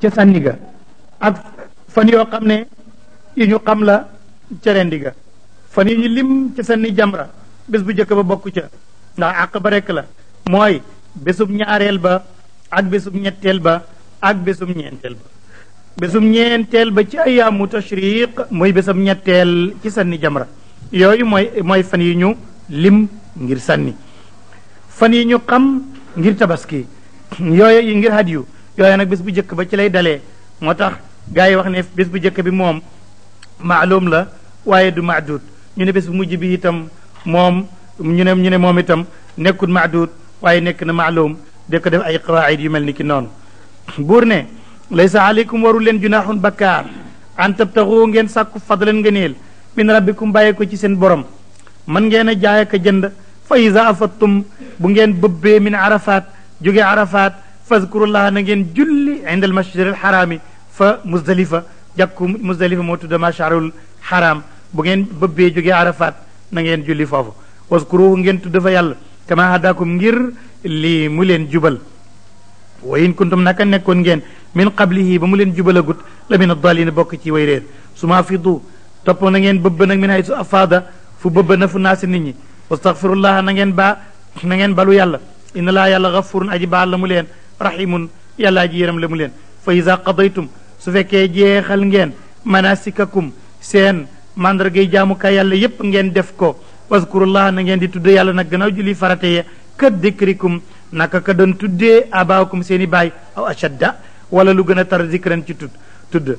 ca sànni ga ak fan yoo xam ne yu ñu xam la ca rendi ga fan yi ñu lim ca sànni jamra bés bu njëkk ba bokku ca ndax àq ba rekk la mooy bésub ñaareel ba ak bésub ñetteel ba ak bésub ñeenteel ba bésub ñeenteel ba ci ayaamu tashriq mooy bésub ñetteel ci sànni jamra yooyu mooy fan yi ñu lim ngir sànni fan yi ñu xam ngir tabaski yooyu yi ngir hadiyu yooyu nag bés bu njëkk ba ci lay dalee moo tax gars yi wax ne bés bu njëkk bi moom maalum la waaye du maadud ñu ne bés bu mujj bi itam moom ñu ne moom itam nekkul maadud waaye nekk na maalum de ko def ay qawaid yu mel ni ki noonu buur ne laysa aleykum waru leen junaaxun bakkaar an tabtaxu ngeen sàkku fadlan ngëneel min rabbikum bàyyee ko ci seen borom man ngeen a jaay ak a jënd fa iza afattum bu ngeen bëbbee min arafat jóge arafat fazkurullaha na ngeen julli inda al masjid al xaraami fa muzdalifa jàkku muzdalifa moo tudda masharul xaraam bu ngeen bëbbee jóge arafat na ngeen julli foofu wazkuruhu ngeen tudd fa yàlla kama hadakum ngir lii mu leen jubal wa in kuntum naka nekkoon ngeen min qablihi ba mu leen jubalagut la min addalina bokk ci way réer su ma fidu topp na ngeen bëbb nag min haysu afaada fu bëbb na fu naasi nit ñi wastaghfirullah na ngeen balu yàlla inna laa yàlla gafurun aji baal la mu leen rahimun yàlla aji yéram la mu leen fa iza qadaytum su fekkee jeexal ngeen manasikakum seen mandargay jaamukaay yàlla yépp ngeen def ko wazkurullah na ngeen di tudd yàlla nag gannaaw julli farate ye ka dikrikum naka ka doon tuddee abaakum seen i baay aw ashadda wala lu gën a tar zikran ci tudd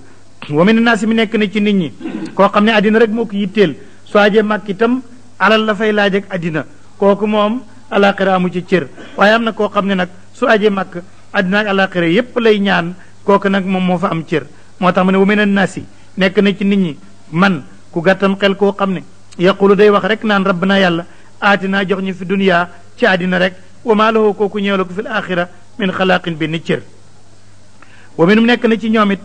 wa min naasi mi nekk na ci nit ñi koo xam ne addina rek moo ko yitteel soo ajee màkk itam alal la fay laaj ak addina kooku moom alaxira amu ci cër waaye am na koo xam ne nag su ajee màkk addina ak alaxira yépp lay ñaan kooku nag moom moo fa am cër moo tax mu ne wa min naasi nekk na ci nit ñi man ku gàttam xel koo xam ne yaqulu day wax rek naan rabbana yàlla aatinaa jox ñu fi duniyaa ci àddina rek wa maa lahu kooku ñëw la ko fil axira min xalaaqin benn cër wa minum nekk na ci ñoom it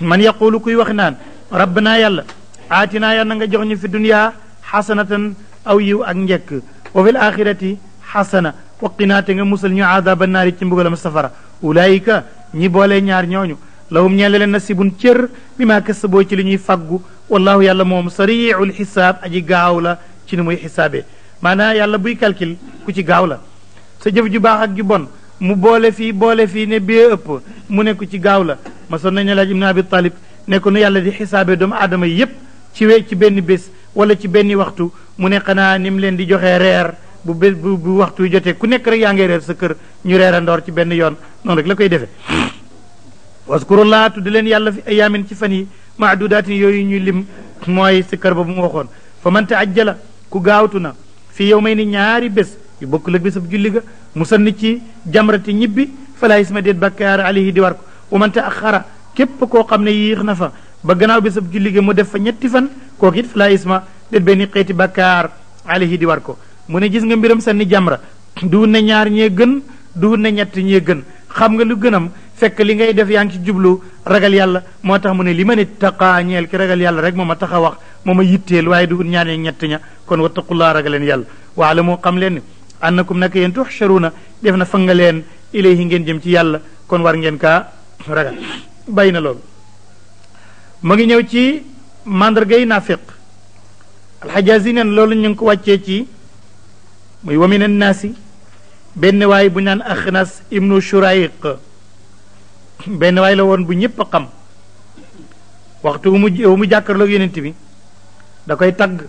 man yaqulu kuy wax naan rabbana yàlla aatinaa yàlla nga jox ñu fi duniyaa xasanatan aw yiw ak njekk wa fil axirati xasana waqinaate nga musal ñu aadaba naari ci mbugalam safara ulaayika ñi boole ñaar ñooñu lahum ñeele leen nasibun cër bi maa kasaboo ci li ñuy faggu wallahu yàlla moom sariicul xisaab aji gaaw la ci ni muy xisaabee maanaam yàlla buy calcul ku ci gaaw la sa jëf ju baax ak ju bon mu boole fii ne bee ëpp mu ne ku ci gaaw la ma son nañu laaj ibnu abi talib ne ko nu yàlla di xisaabee doomu aadama yépp ci benn bés wala ci benn waxtu mu ne xanaa ni mu leen di joxee reer bu waxtu jotee ku nekk rek yaa ngay reer sa kër ñu reer a ndoor ci benn yoon noonu rek la koy defee waskurullah tudd leen yàlla fi ayaamin ci fan yi maadudaatin yooyu ñu lim mooy si kër ba bu mu waxoon fa man taajjala ku gaawtu na fii yow may ni ñaari bés yu bokkul ak bésab julli ga mu sanni ci jamrati ñibbi falaa isma déet bakkaar alayhi di war ko wa man taaxara képp koo xam ne yéex na fa ba gannaaw bésab julli ga mu def fa ñetti fan kooku it falaa isma déet benn xeeti bakkaar alayhi di war ko mu ne gis nga mbiram sanni jamra duhut na ñaar ñee gën duhut na ñett ñee gën xam nga lu gënam fekk li ngay def yaa ngi ci jublu ragal yàlla moo tax mu ne li ma ne taqaa ñeel ki ragal yàlla rek moo ma tax a wax moo ma yitteel waaye duhut ñaar ñee ñett ña kon wattaqullaa ragal leen yàlla waala moo xam leen annakum naka yéen tuhsharuuna def na fanga leen ilayhi ngeen jëm ci yàlla kon war ngeen kaa ragal bàyyi na loolu mu ngi ñëw ci mandargay naafiq alxajaasi neen loolu ñu ngi ko wàccee ci muy wa min annaasi benn waay bu naan axnas ibnu shurayq benn waay la woon bu ñëpp a xam waxtu wu mu jàkkarloog yonent bi da koy tagg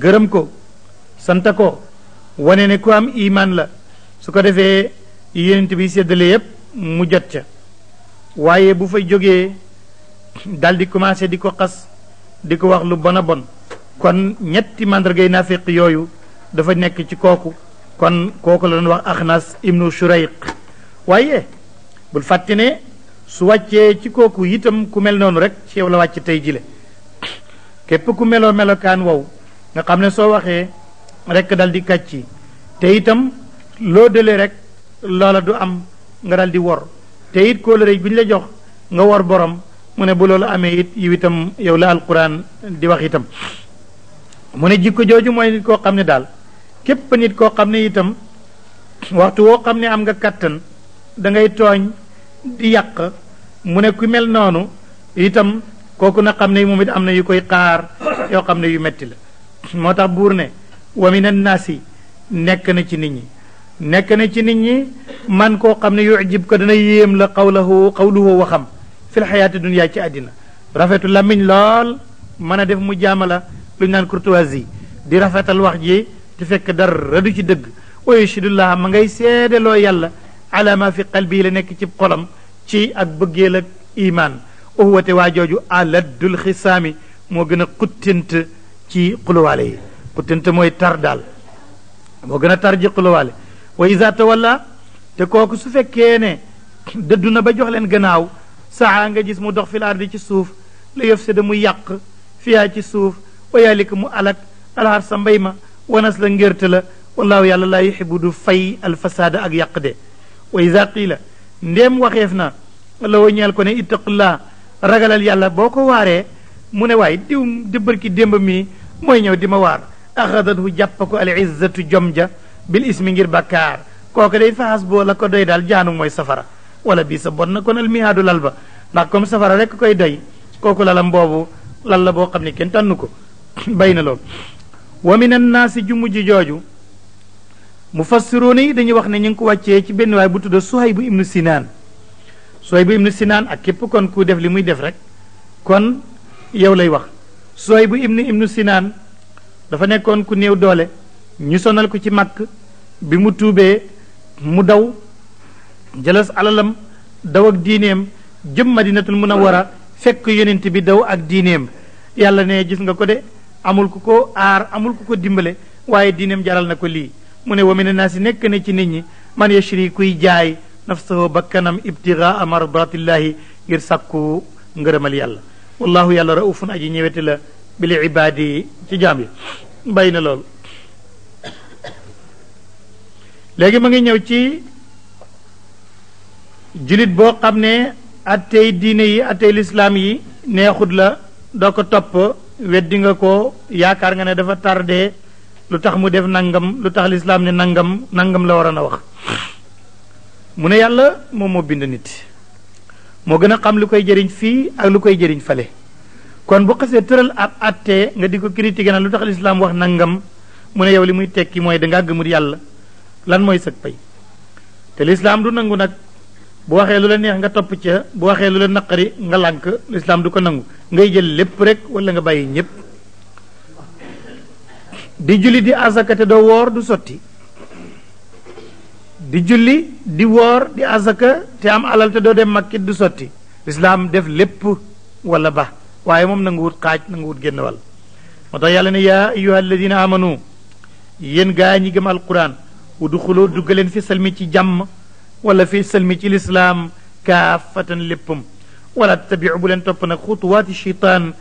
gërëm ko sant ko wane ne ku am iman la su ko defee yonent bi séddale yépp mu jot ca waaye bu fay jógee dal di commencé di ko xas di ko wax lu bon a bon kon ñetti mandargay naafiq yooyu dafa nekk ci kooku kon kooku la doon wax axnas ibnu shurayq waaye bul fàtte ne su wàccee ci kooku itam ku mel noonu rek ci yow la wàcc tey jile képp ku meloo melokaan wow nga xam ne soo waxee rek dal di kàcci te itam loo dëlee rek loola du am nga dal di wor te it kóolëre bi ñu la jox nga wor borom mu ne bu loolu amee it yiw itam yow la alquran di wax itam mu ne jikko jooju mooy nit koo xam ne daal képp nit koo xam ne itam waxtu woo xam ne am nga kàttan da ngay tooñ di yàq mu ne ku mel noonu itam kooku na xam ne moom it am na yu koy xaar yoo xam ne yu metti la moo tax buur ne wa min annaasi nekk na ci nit ñi nekk na ci nit ñi man koo xam ne yujib ko dana yéem la qawluhu waxam fil xayaati dunya ci àddina rafetu lamiñ lool mën a def mu jaamala lu ñu naan courtoisie di rafetal wax ji te fekk dara du ci dëgg wa yashhadullah ma ngay seedeloo yàlla ala ma fi qalbi la nekk ci xolam ci ak bëggeel ak iman uhuwate waa jooju aladdul xisaami moo gën a xuttint ci xuluwaale yi xuttint mooy tar daal moo gën a tar ji xuluwaale wa iza tawalla te kooku su fekkee ne dëddu na ba jox leen gannaaw saa nga gis mu dox fil ardi ci suuf la yufsida mu yàq fiyaa ci suuf wa yaalika mu alak alxar sa mbay ma wanas la ngérte la wallaahu yàlla laa yuxibu du fay alfasaada ak yàq de wa iza qiila ndéem waxeef na la wa ñeel ko ne ittaqullah ragalal yàlla boo ko waaree mu ne waay diw dëbbër ki démb mii mooy ñëw di ma waar axadathu jàpp ko al izzatu jom ja bil ismi ngir bàkkaar kooku day faxas boo la ko doy daal jaanu mooy safara wala bii sa bon na kon almihaadu lal ba ndax comme safara rek koy doy kooku lalam boobu lal la boo xam ne kenn tànn ko bay na loolu wa min annaasi ju mujj jooju mufassiruuna yi dañuy wax ne ñu ngi ko wàccee ci benn waay bu tudd Suhaybu ibnu Sinaan Suhaybu ibnu Sinaan ak képp kon ku def li muy def rek kon yow lay wax Suhaybu ibnu Sinaan dafa nekkoon ku néew doole ñu sonal ko ci màkk bi mu tuubee mu daw jëlas alalam daw ak diineem jëm Madinatul Munawwara fekk yonent bi daw ak diineem yàlla ne gis nga ko de amul ku ko aar amul ku ko dimbale waaye diineem jaral na ko lii mu ne wa mina naasi nekk na ci nit ñi man yashri kuy jaay nafsahu bakkanam ibtigaa mardatillahi ngir sàkku ngërëmal yàlla wallahu yàlla raufun aji ñëwete la bil ibaadi ci jaam yi bàyyi na loolu léegi ma ngi ñëw ci julit boo xam ne attey diine yi attey lislaam yi neexut la doo ko topp weddi nga ko yaakaar nga ne dafa tardé lu tax mu def nangam lu tax lislaam ne nangam la waroon a wax mu ne yàlla moom moo bind nit moo gën a xam lu koy jëriñ fii ak lu koy jëriñ fale kon bu xasee tëral ab attee nga di ko critiquer na lu tax lislaam wax nangam mu ne yow li muy tekki mooy dangaa gëmul yàlla lan mooy sëg pay te lislaam du nangu nag bu waxee lu la neex nga topp ca bu waxee lu la naqari nga lànk lislaam du ko nangu ngay jël lépp rek wala nga bàyyi ñépp di julli di azaka te doo woor du sotti di julli di woor di azaka te am alal te doo dem makkit du sotti lislaam def lépp wala ba waaye moom nangu wut xaaj nangu wut génn wàll moo tax yàlla ne yaa ayyuha alladina amanu yéen gaa ñi gëm alquran udxulu duggaleen fi salmi ci jàmm wala fi salmi ci lislaam kaafatan léppam wala tattabiu bu leen topp nag xutuwaati cheytaan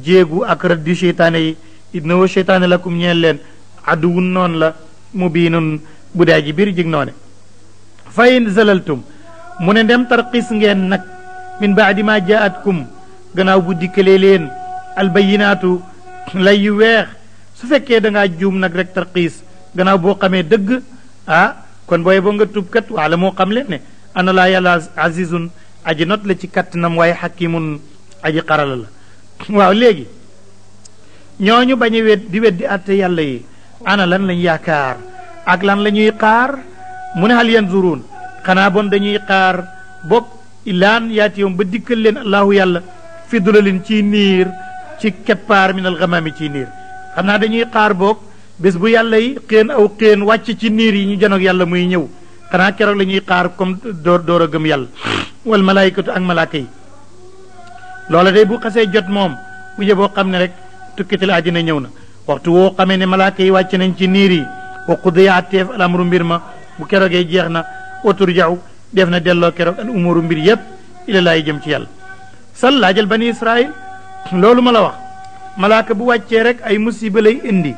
jéegu ak raddi cheytaane yi innahu cheytaane lakum ñeel leen aduwun noonu la mubiinun bu daa ji biir jig noone fa in zalaltum mu ne ndem tarxiis ngeen nag min baadi ma jaatkum gannaaw bu dikkalee leen albayinaatu lay yu weex su fekkee da ngaa juum nag rek tarxiis gannaaw boo xamee dëgg kon booy boo nga tubkat waala moo xam leen ne ana laa yàlla azizun aji not la ci kattanam waaye xakimun aji xarala la waaw léegi ñooñu bañ a di weddi àtte yàlla yi ana lan lañ yaakaar ak lan la ñuy xaar mu ne hal yanzuruun xanaa bon dañuy xaar boog ilaan yaatiyom ba dikkal leen allahu yàlla fi dulalin ci niir ci keppaar min alxamaami ci niir xam naa dañuy xaar boog bés bu yàlla yi xéen aw xéen wàcc ci niir yi ñu janoog yàlla muy ñëw xanaa keroog la ñuy xaar comme door a gëm yàlla wal malaayikatu ak malaaka yi loola day bu xasee jot moom bu boo xam ne rek tukkital àddina ñëw na waxtu woo xamee ne malaaka yi wàcc nañ ci niir yi wa qudiya atteef al amru mbir ma bu keroogee jeex na wa turjaw def na delloo keroog al umuru mbir yépp ila laay jëm ci yàlla sal laajal bani israil loolu ma la wax malaaka bu wàccee rek ay musiba lay indi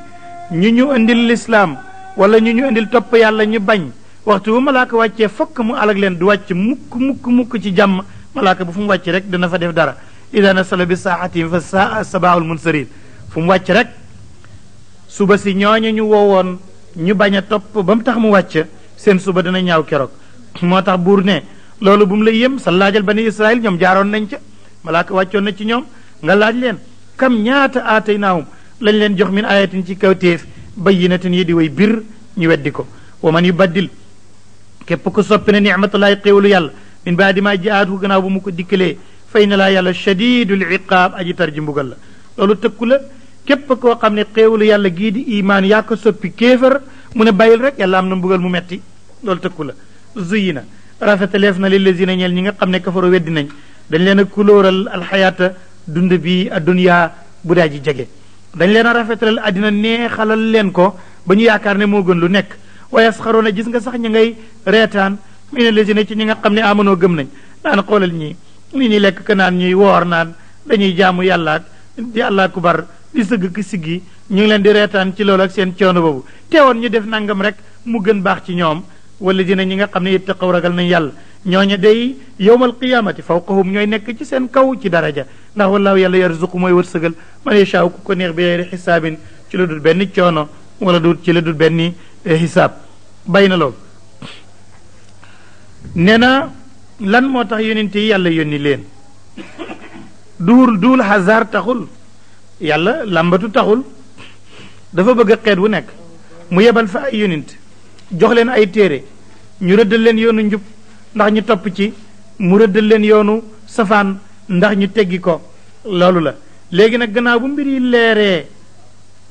ñu indil lislaam wala ñu indil topp yàlla ñu bañ waxtu bu malaaka wàccee fokk mu alag leen du wàcc mukk ci jàmm malaaka bu fu mu wàcc rek dina fa def dara ida nasala bi saaxatim fa saa sabaahul munsarin fu mu wàcc rek suba si ñooñu ñu woowoon ñu bañ a topp ba mu tax mu wàcc seen suba dina ñaaw keroog moo tax buur ne loolu bu mu la yem sa laajal bani Israël ñoom jaaroon nañ ca malaaka wàccoon na ci ñoom nga laaj leen kam ñaata aataynaahum lañ leen jox min ayatin ci kawtéef bayyinatin yi di way bir ñu weddi ko wa man yubaddil képp ko soppi ne nicmatullahi xéewalu yàlla min baadi ma jaatu gannaaw bu mu ko dikkalee fay na laa yàlla shadidul iqaab aji tar ji mbugal la loolu tëkku la képp koo xam ne xéewalu yàlla gii di imaan yaa ko soppi kéefar mu ne bàyyil rek yàlla am na mbugal mu metti loolu tëkku la zuyina rafetaleef na lillazina ñeel ñi nga xam ne kafaru weddi nañ dañ leen a kulóoral alxayaata dund bi adduniyaa bu daa ji jege dañ leen a rafetalal addina neexalal leen ko ba ñu yaakaar ne moo gën lu nekk wa yasxaroona gis nga sax ñi ngay reetaan mina lazina ci ñi nga xam ne amanoo gëm nañ naan xoolal ñii li ñuy lekk ka naan ñuy woor naan dañuy jaamu yàlla di allah kubar di sëgg ki siggi ñu ngi leen di reetaan ci loolu ak seen coono boobu teewoon ñu def nangam rek mu gën baax ci ñoom wala dina ñi nga xam ne ittaqaw ragal nañ yàlla ñooña day yowmal qiyamati fawqahum ñooy nekk ci seen kaw ci daraja ndax wallaahu yàlla yarzuqu mooy wërsëgal man yashaa ku ko neex bi xeyri xisaabin ci la dul benn coono wala du ci la dul benn xisaab bay na loolu nee na lan moo tax yonente yi yàlla yónni leen duul hasard taxul yàlla làmbatu taxul dafa bëgg a xeet wu nekk mu yebal fa ay yonent jox leen ay téere ñu rëddal leen yoonu njub ndax ñu topp ci mu rëddal leen yoonu safaan ndax ñu teggi ko loolu la léegi nag gannaaw bu mbir yi leeree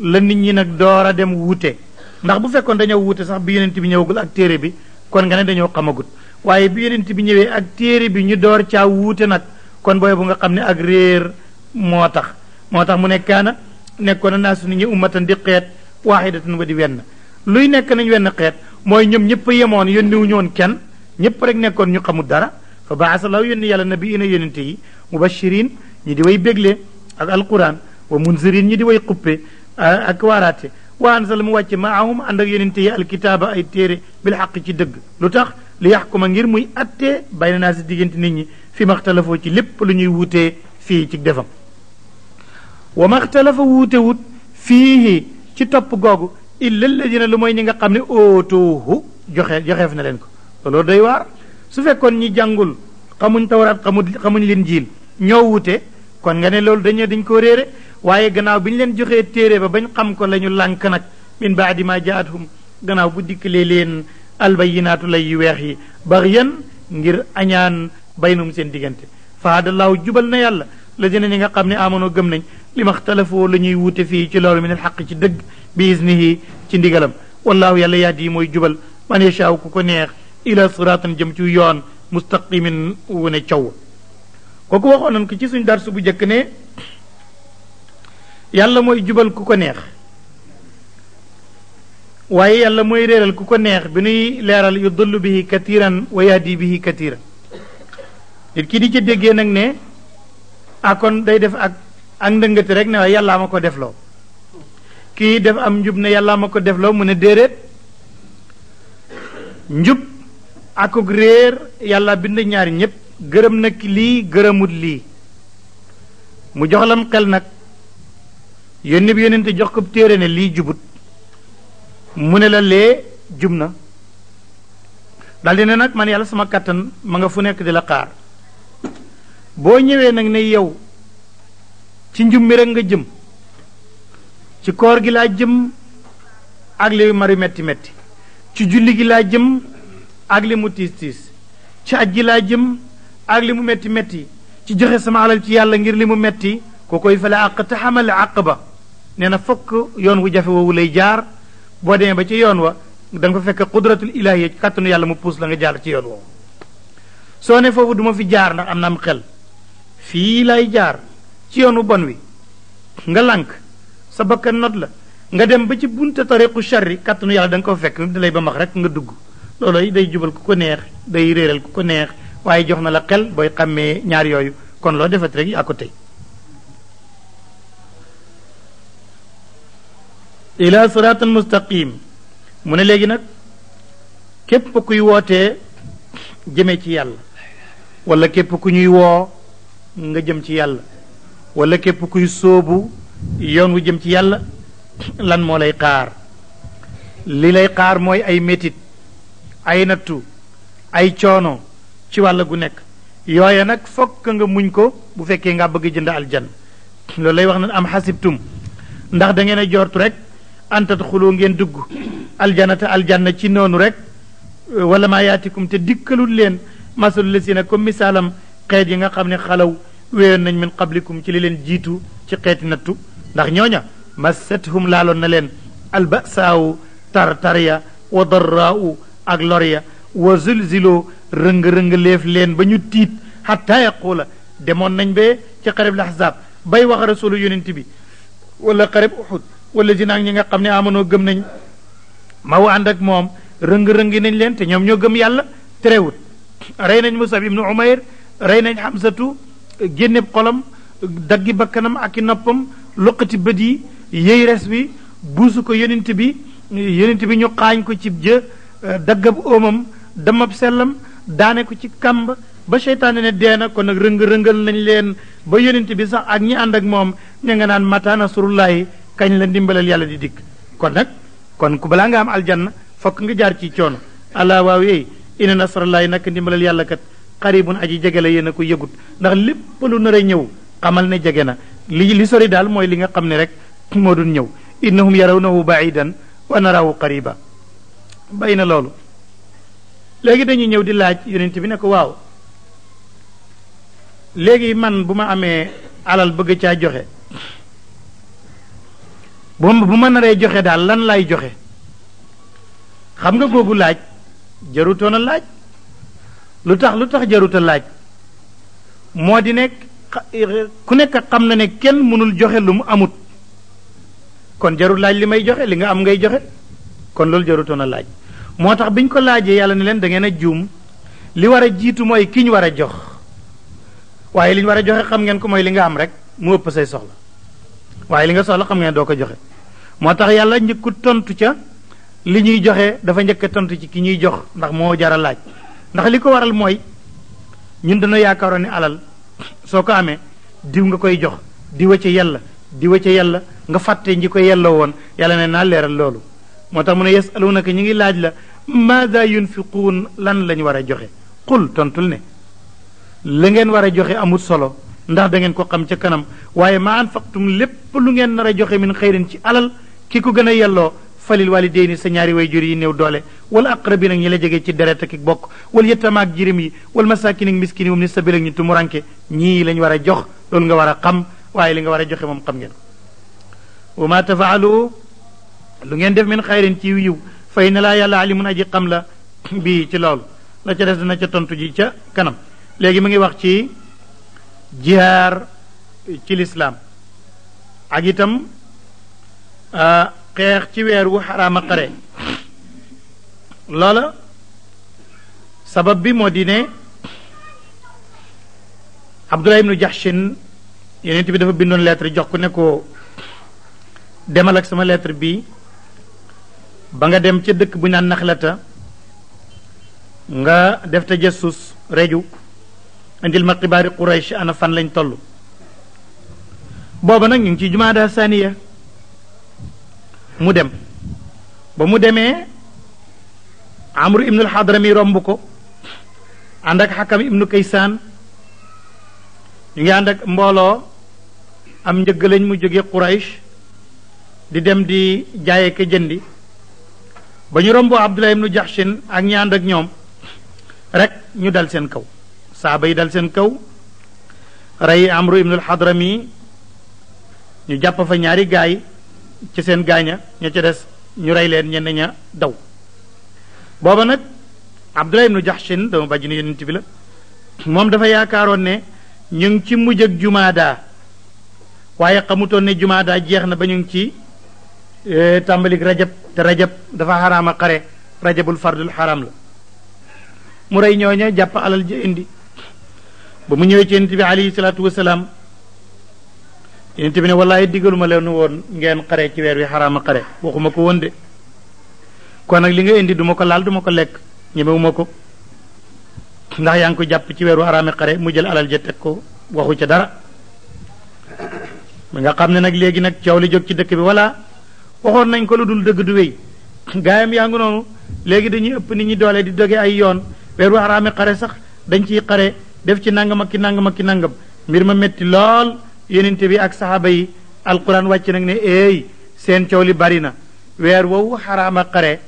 la nit ñi nag door a dem wuute ndax bu fekkoon dañoo wuute sax bi yonent bi ñëwagul ak téere bi kon nga ne dañoo xamagut waaye bi yonent bi ñëwee ak téere bi ñu door caa wuute nag kon booy bu nga xam ne ak réer moo tax mu nekkaana nekkoon naa su nit ñi ummatan di xeet waahidatan wa di wenn luy nekk nañ wenn xeet mooy ñoom ñëpp a yemoon yónniwu ñoon kenn ñëpp rek nekkoon ñu xamul dara fa baasa law yónni yàlla nabiina yonente yi mubashirin ñi di way bégle ak alquran wa munzirin ñi di way xuppe ak waaraate wa ansal mu wàcce maahum ànd ak yonente yi alkitaaba ay téere bil xaq ci dëgg lu tax li yaxkuma ngir muy attee bayna naa si diggante nit ñi fi maxtalafoo ci lépp lu ñuy wuutee fii ci defam wa maxtalafa wuute wut fii ci topp googu illa alladina lu mooy ñi nga xam ne ootuuhu joxeef na leen ko loolu doy waar su fekkoon ñi jàngul xamuñ tawraat xamuñ leen jiil ñoo wuute kon nga ne loolu dañ ko réere waaye gannaaw bi ñu leen joxee téere ba bañ xam ko la ñu lànk nag min baadi ma jaathum gannaaw bu dikkalee leen albayinaatu lay yu weex yi baxyan ngir añaan baynum seen diggante fahadallaahu jubal na yàlla la dina ñi nga xam ne amono gëm nañ li ma xtalafoo la ñuy wuute fii ci loolu min al xaq ci dëgg bi isnihi ci ndigalam wallaahu yàlla yahdi mooy jubal man yashaaw ku ko neex ila siratan jëm ci yoon mustaqimin wu ne caw kooku waxoon nañ ko ci suñ darsu bu njëkk ne yàlla mooy jubal ku ko neex waaye yàlla mooy réeral ku ko neex bi nuy leeral yudillu bihi katiran wa yahdi bihi katiran nit ki di ci déggee nag ne kon day def ak ndëngate rek ne waaye yàllaa ma ko defloo kii def am njub ne yàllaa ma ko defloo mu ne déedéet njub akuk réer yàlla bind ñaari ñëpp gërëm na ki lii gërëmut lii mu jox lam xel nag yónni bi yónnente jox ko téere ne lii jubut mu ne la lee jub na daldi ne nag man yàlla sama kàttan ma nga fu nekk di la xaar boo ñëwee nag ne yow ci njub mi rek nga jëm ci koor gi laa jëm ak li mari metti metti ci julli gi laa jëm ak li mu tiis tiis ci aj gi laa jëm ak li mu metti metti ci joxe sama alal ci yàlla ngir li mu metti ko koy fale àq te xamal àq ba nee na fokk yoon wu jafe woowu lay jaar boo demee ba ci yoon wa da nga fa fekk qudratul ilahiya ci kàttanu yàlla mu puus la nga jaar ci yoon woowu soo ne foofu duma fi jaar ndax am na am xel fii lay jaar ci yoonu bon wi nga lànk sa bakkan not la nga dem ba ci bunta tariqu sharri kàttanu yàlla da nga ko fekk da lay ba max rek nga dugg loolu day jubal ku ko neex day réeral ku ko neex waaye jox na la xel booy xàmmee ñaar yooyu kon loo defat rek yaa ko tey ila siratan mustaqim mu ne léegi nag képp kuy wootee jëmee ci yàlla wala képp ku ñuy woo nga jëm ci yàlla wala képp kuy sóobu yoon wu jëm ci yàlla lan moo lay xaar li lay xaar mooy ay métit ay nattu ay coono ci wàll gu nekk yooya nag fokk nga muñ ko bu fekkee nga bëgg jënd aljanna loolu lay wax na am xasibtum ndax da ngeen a jortu rek antat xuloo ngeen dugg aljanata aljanna ci noonu rek wala maa yaatikum te dikkalul leen masalu lasina comme misaalam xeet yi nga xam ne xalaw wéyoon nañ min qablikum ci li leen jiitu ci xeeti nattu ndax ñooña massathum laaloon na leen albasaawu tartarya wa darraau ak lorya wa zulziloo rëng-rëng leef leen ba ñu tiit xatta yaquula demoon nañ bee ci xareb lahzab bay wax rasulu yonent bi wala xareb uxud wala jinaag ñi nga xam ne amanoo gëm nañ ma wa ànd ak moom rëng-rëngi nañ leen te ñoom ñoo gëm yàlla terewut rey nañ Musab ibnu Umayr rey nañ Hamsatu génneb xolam daggi bakkanam ak i noppam loqati bët yi yëy res bi buusu ko yonent bi ñu xaañ ko ci jë daggab óomam damab sellam daane ko ci kàmb ba seytaane ne dee na kon nag rëng-rëngal nañ leen ba yonent bi sax ak ñi ànd ak moom ña nga naan mata nasrullahi kañ la ndimbalal yàlla di dikk kon ku balaa nga am aljanna fokk nga jaar ci coono ala waaw yeey inna nasrallahi nak ndimbalal yàlla kat xaribun aji jege la yéen a ko yëgut ndax lépp lu nar a ñëw xamal ne jege na li sori daal mooy li nga xam ne rek moo dun ñëw innahum yarawnahu baidan wa narahu qariba bay na loolu léegi dañuy ñëw di laaj yonent bi ne ko waaw léegi man bu ma amee alal bëgg caa joxe bu ma naree joxe daal lan lay joxe xam nga googu laaj jarutoon a laaj lu tax jarut a laaj moo di nekk ku nekk xam na ne kenn mënul joxe lu mu amut kon jarut laaj li may joxe li nga am ngay joxe kon loolu jarutoon a laaj moo tax biñ ko laajee yàlla ne leen da ngeen a juum li war a jiitu mooy ki ñu war a jox waaye li ñu war a joxe xam ngeen ko mooy li nga am rek mu ëpp say soxla waaye li nga soxla xam ngeen doo ko joxe moo tax yàlla njëkku tontu ca li ñuy joxe dafa njëkk a tontu ci ki ñuy jox ndax moo jar a laaj ndax li ko waral mooy ñun dana yaakaaroon ne alal soo ko amee diw nga koy jox diwa ca yàlla nga fàtte ñi ko yelloo woon yàlla ne naa leeral loolu moo tax mu ne yasalunaka ñi ngi laaj la maada yunfiquun lan lañ war a joxe qul tontul ne la ngeen war a joxe amul solo ndax da ngeen ko xam ca kanam waaye ma anfaqtum lépp lu ngeen nar a joxe min xayrin ci alal ki ko gën a yelloo falil walidayni sa ñaari way jur yi néew doole wala aqrabi ak ñi la jege ci deret ak bokk wala yetama ak jirim yi wala masakin ak miskin yi moom ni sabil ak ñu tumuranke ñii lañ war a jox loolu nga war a xam waaye li nga war a joxe moom xam ngeen wa ma tafaalu lu ngeen def min xayrin ci yiw fay na laa yàlla alimun aji xam la bii ci loolu la ca des dina ca tontu ji ca kanam léegi mu ngi wax ci jihaar ci lislaam ak itam xeex ci weer wu xaraama xare loola sabab bi moo di ne Abdullah ibnu Jahshin yonent bi dafa bindoon lettre jox ko ne ko demal ak sama lettre bi ba nga dem ca dëkk bu naan Naxlata nga def te jasus reju indil ma xibaari Quraysh ana fan lañ toll booba nag ñu ngi ci jumaada saniya mu dem ba mu demee Amru ibnul Hadrami romb ko ànd ak Xakam ibnu Kaysaan ñu ngi ànd ak mbooloo am njëgg lañ mu jóge Quraysh di dem di jaaye ka jëndi ba ñu romboo Abdullah ibnu Jahshin ak ñi ànd ak ñoom rek ñu dal seen kaw saaba yi dal seen kaw rey Amru ibnul Hadrami ñu jàpp fa ñaari gaay ci seen gaaña ña ca des ñu rey leen ñenn ña daw booba nag Abdullah ibnu Jahshin dama bàjj ni yonent bi la moom dafa yaakaaroon ne ñu ngi ci mujj ak jumaada waaye xamutoon ne jumaada jeex na ba ñu ngi ci tàmbalik rajab te rajab dafa xaraama xare rajabul fardul xaram la mu rey ñooña jàpp alal ja indi ba mu ñëwee ci yonent bi alayhi salaatu wasalaam yonent bi ne wallaahi digaluma leen woon ngeen xare ci weer wi xaraama xare waxuma ko woon de kon nag li nga indi duma ko laal duma ko lekk ñemewuma ko ndax yaa ngi ko jàpp ci weeru xaraami xare mu jël alal ja teg ko waxu ca dara nga xam ne nag léegi nag coow li jóg ci dëkk bi walla waxoon nañ ko lu dul dëgg du wéy gaayam yaa ngi noonu léegi dañuy ëpp nit ñi doole di doge ay yoon weeru xaraami xare sax dañ ciy xare def ci nangam ak ki nangam ak ki nangam mbir ma metti lool yonente bi ak saxaaba yi alquran wàcc nag ne eey seen coow li bari na weer woowu xaraama xare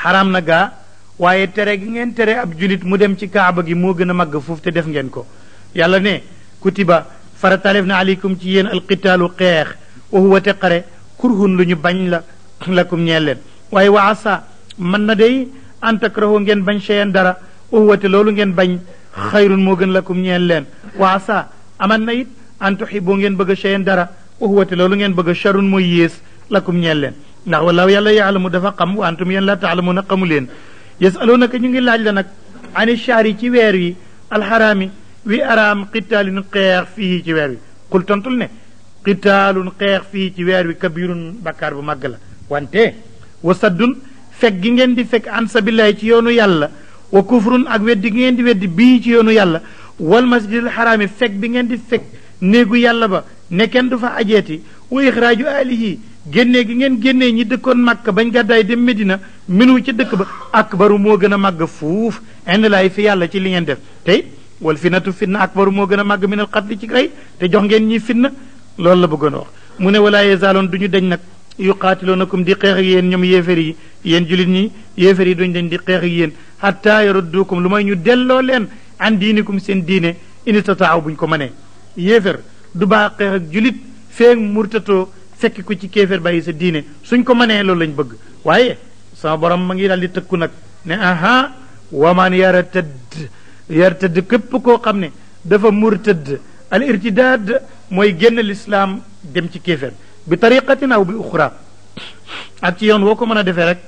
xaraam na gaa waaye tere gi ngeen tere ab julit mu dem ci kaaba gi moo gën a màgg foofu te def ngeen ko yàlla ne kutiba farataalef na aleykum ci yéen alqitaalu xeex wa huwa te xare kurhun lu ñu bañ la lakum ñeel leen waaye wa asa mën na day an takrahu ngeen bañ cheyan dara wa huwa te loolu ngeen bañ xayrun moo gën lakum ñeel leen wa asa aman na it an tuhibu ngeen bëgg a cheyan dara wa huwa te loolu ngeen bëgg a charun mooy yées lakum ñeel leen ndax walaaw yàlla yaalamu dafa xam wa antum yéen la taalamuuna xamu leen yasalunaka ñu ngi laaj la nag ani shahri ci weer wi alxaraami wi araam qitaalun xeex fii ci weer wi qul tontul ne qitaalun xeex fii ci weer wi kabirun bakkaar bu màgg la wante wa saddun fekk gi ngeen di fekk an sabillahi ci yoonu yàlla wa kufrun ak weddi gi ngeen di weddi bii ci yoonu yàlla wal masjidil xaraami fekk bi ngeen di fekk néegu yàlla ba ne kenn du fa ajeeti wa ixraaju alihi génnee gi ngeen génnee ñi dëkkoon Makka bañ gàddaay dem Medina minu ci dëkk ba akbaru moo gën a màgg fuuf ind laay fi yàlla ci li ngeen def tey wal fitnatu fitna akbaru moo gën a màgg minal qatli ci rey te jox ngeen ñi fitna loolu la bëggoon a wax mu ne walaa yazaloon du ñu dañ nag yuqaatiluunakum di xeex ak yéen ñoom yéefar yi yéen julit ñi yéefar yi duñu dañ di xeex ak yéen hatta yaruddukum lu may ñu delloo leen an diinikum seen diine in istataaw buñ ko mënee yéefar du baax xeex ak julit feeg murtatoo fekk ko ci kéeféer bàyyi sa diine suñ ko mënee loolu lañ bëgg waaye sama borom ma ngi daal di tëkku nag ne aha waman yartëdd képp koo xam ne dafa murtëdd al irtidaad mooy génn lislaam dem ci kéeféer bi tariqatin aw bi uxra ak ci yoon woo ko mën a defee rek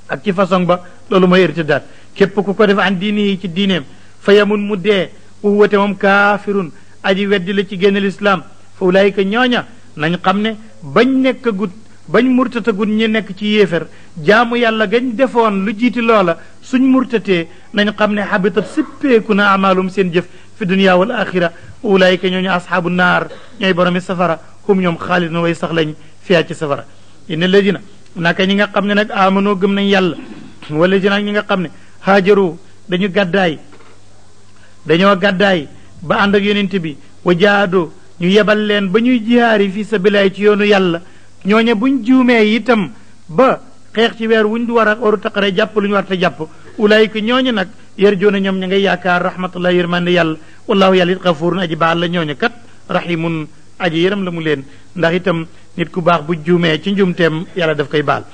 ak ci façon ba loolu mooy irtidaad képp ku ko def an diini yi ci diineem fa yamun mu dee uwate moom kaafirun aji weddi la ci génn lislaam fa ulaayika ñooña nañ xam ne bañ nekkagut bañ murtatagut ñi nekk ci yéefér jaamu yàlla gañ defoon lu jiiti loola suñ murtatee nañ xam ne habitat sippeeku na amaalum seen jëf fi dunia wal axira ulaayika ñooñu ashaabu naar ñooy boromi safara hum ñoom xaalidun way sax lañ fiyaa ci safara inna ladina naka ñi nga xam ne nag amanoo gëm nañ yàlla wala ji nag ñi nga xam ne haajaru dañoo gàddaay ba ànd ak yonent bi wa jaado ñu yebal leen ba ñuy jihaari fi sabilillah ci yoonu yàlla ñooñe buñ juumee itam ba xeex ci weer wuñ war a waru taqare jàpp lu ñu war ta jàpp ulaayika ñooñu nag yarjuuna ñoom ña ngay yaakaar rahmatullah yërmande yàlla wallahu yàlla it xafuurun aji baal la ñooñu kat rahimun aji yërëm la mu leen ndax itam nit ku baax bu juumee ci njuumteem yàlla daf koy baal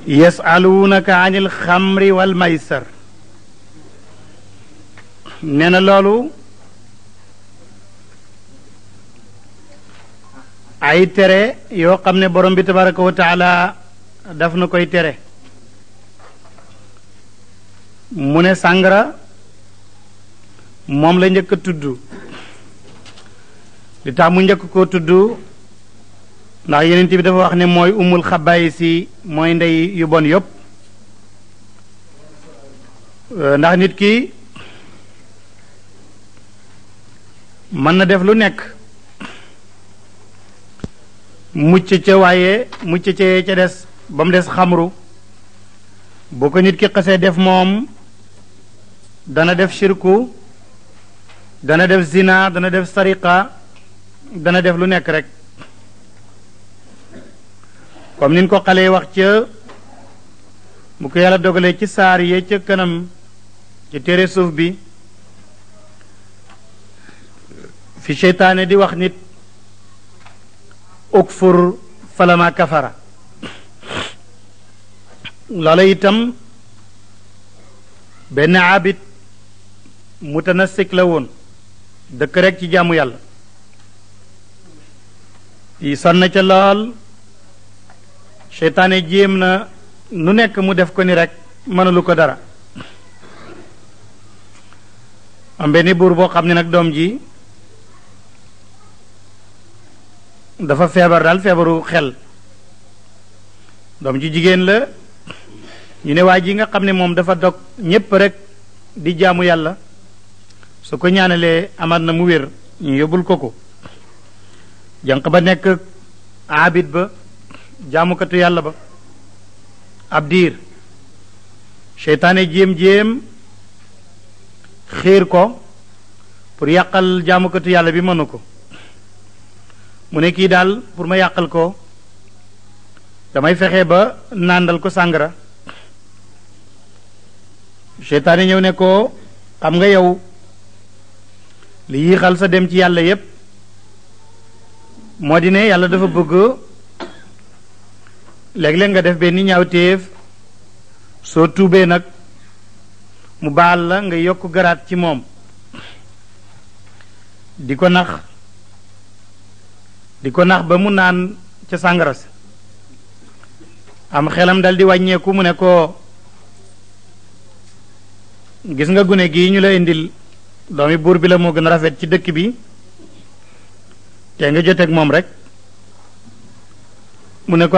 yasaluunaka an il xamri wal maysar nee na loolu ay tere yoo xam ne borom bi tabaraka wa taala daf na koy tere mu ne sàngara moom la njëkk a tudd li tax mu njëkk koo tudd ndax yeneen bi dafa wax ne mooy umul xabaay si mooy ndey yu bon yëpp ndax nit ki mën na def lu nekk mucc ca waaye mucc ca ca des ba mu des xamru bu ko nit ki xasee def moom dana def shirku dana def zina dana def sariqa dana def lu nekk rek comme nin ko xale wax ca mu ko yàlla dogalee ci saar yee ca kanam ci téere suuf bi fi seytaane di wax nit ukfur falama kafara loola itam benn abid mutanassik la woon dëkk rek ci jaamu yàlla yi sonn ca lool seytaane jéem na nu nekk mu def ko ni rek mënalu ko dara am benn buur boo xam ne nag doom ji dafa feebar daal feebaru xel doom ji jigéen la ñu ne waa ji nga xam ne moom dafa dog ñépp rek di jaamu yàlla su ko ñaanalee amaat na mu wér ñu yóbbul ko jànq ba nekk abid ba jaamukatu yàlla ba ab diir seytaane jéem xiir ko pour yàqal jaamukatu yàlla bi mënu ko mu ne kii daal pour ma yàqal ko damay fexe ba nàndal ko sàngara seytaane ñëw ne ko xam nga yow li yéexal sa dem ci yàlla yépp moo di ne yàlla dafa bëgg léeg-léeg nga def benn ñaawteef soo tuubee nag mu baal la nga yokk garaat ci moom di ko nax ba mu naan ca sàngara si am xelam dal di wàññeeku mu ne ko gis nga gune gii ñu la indil doomi buur bi la moo gën a rafet ci dëkk bi te nga joteeg moom rek mu ne ko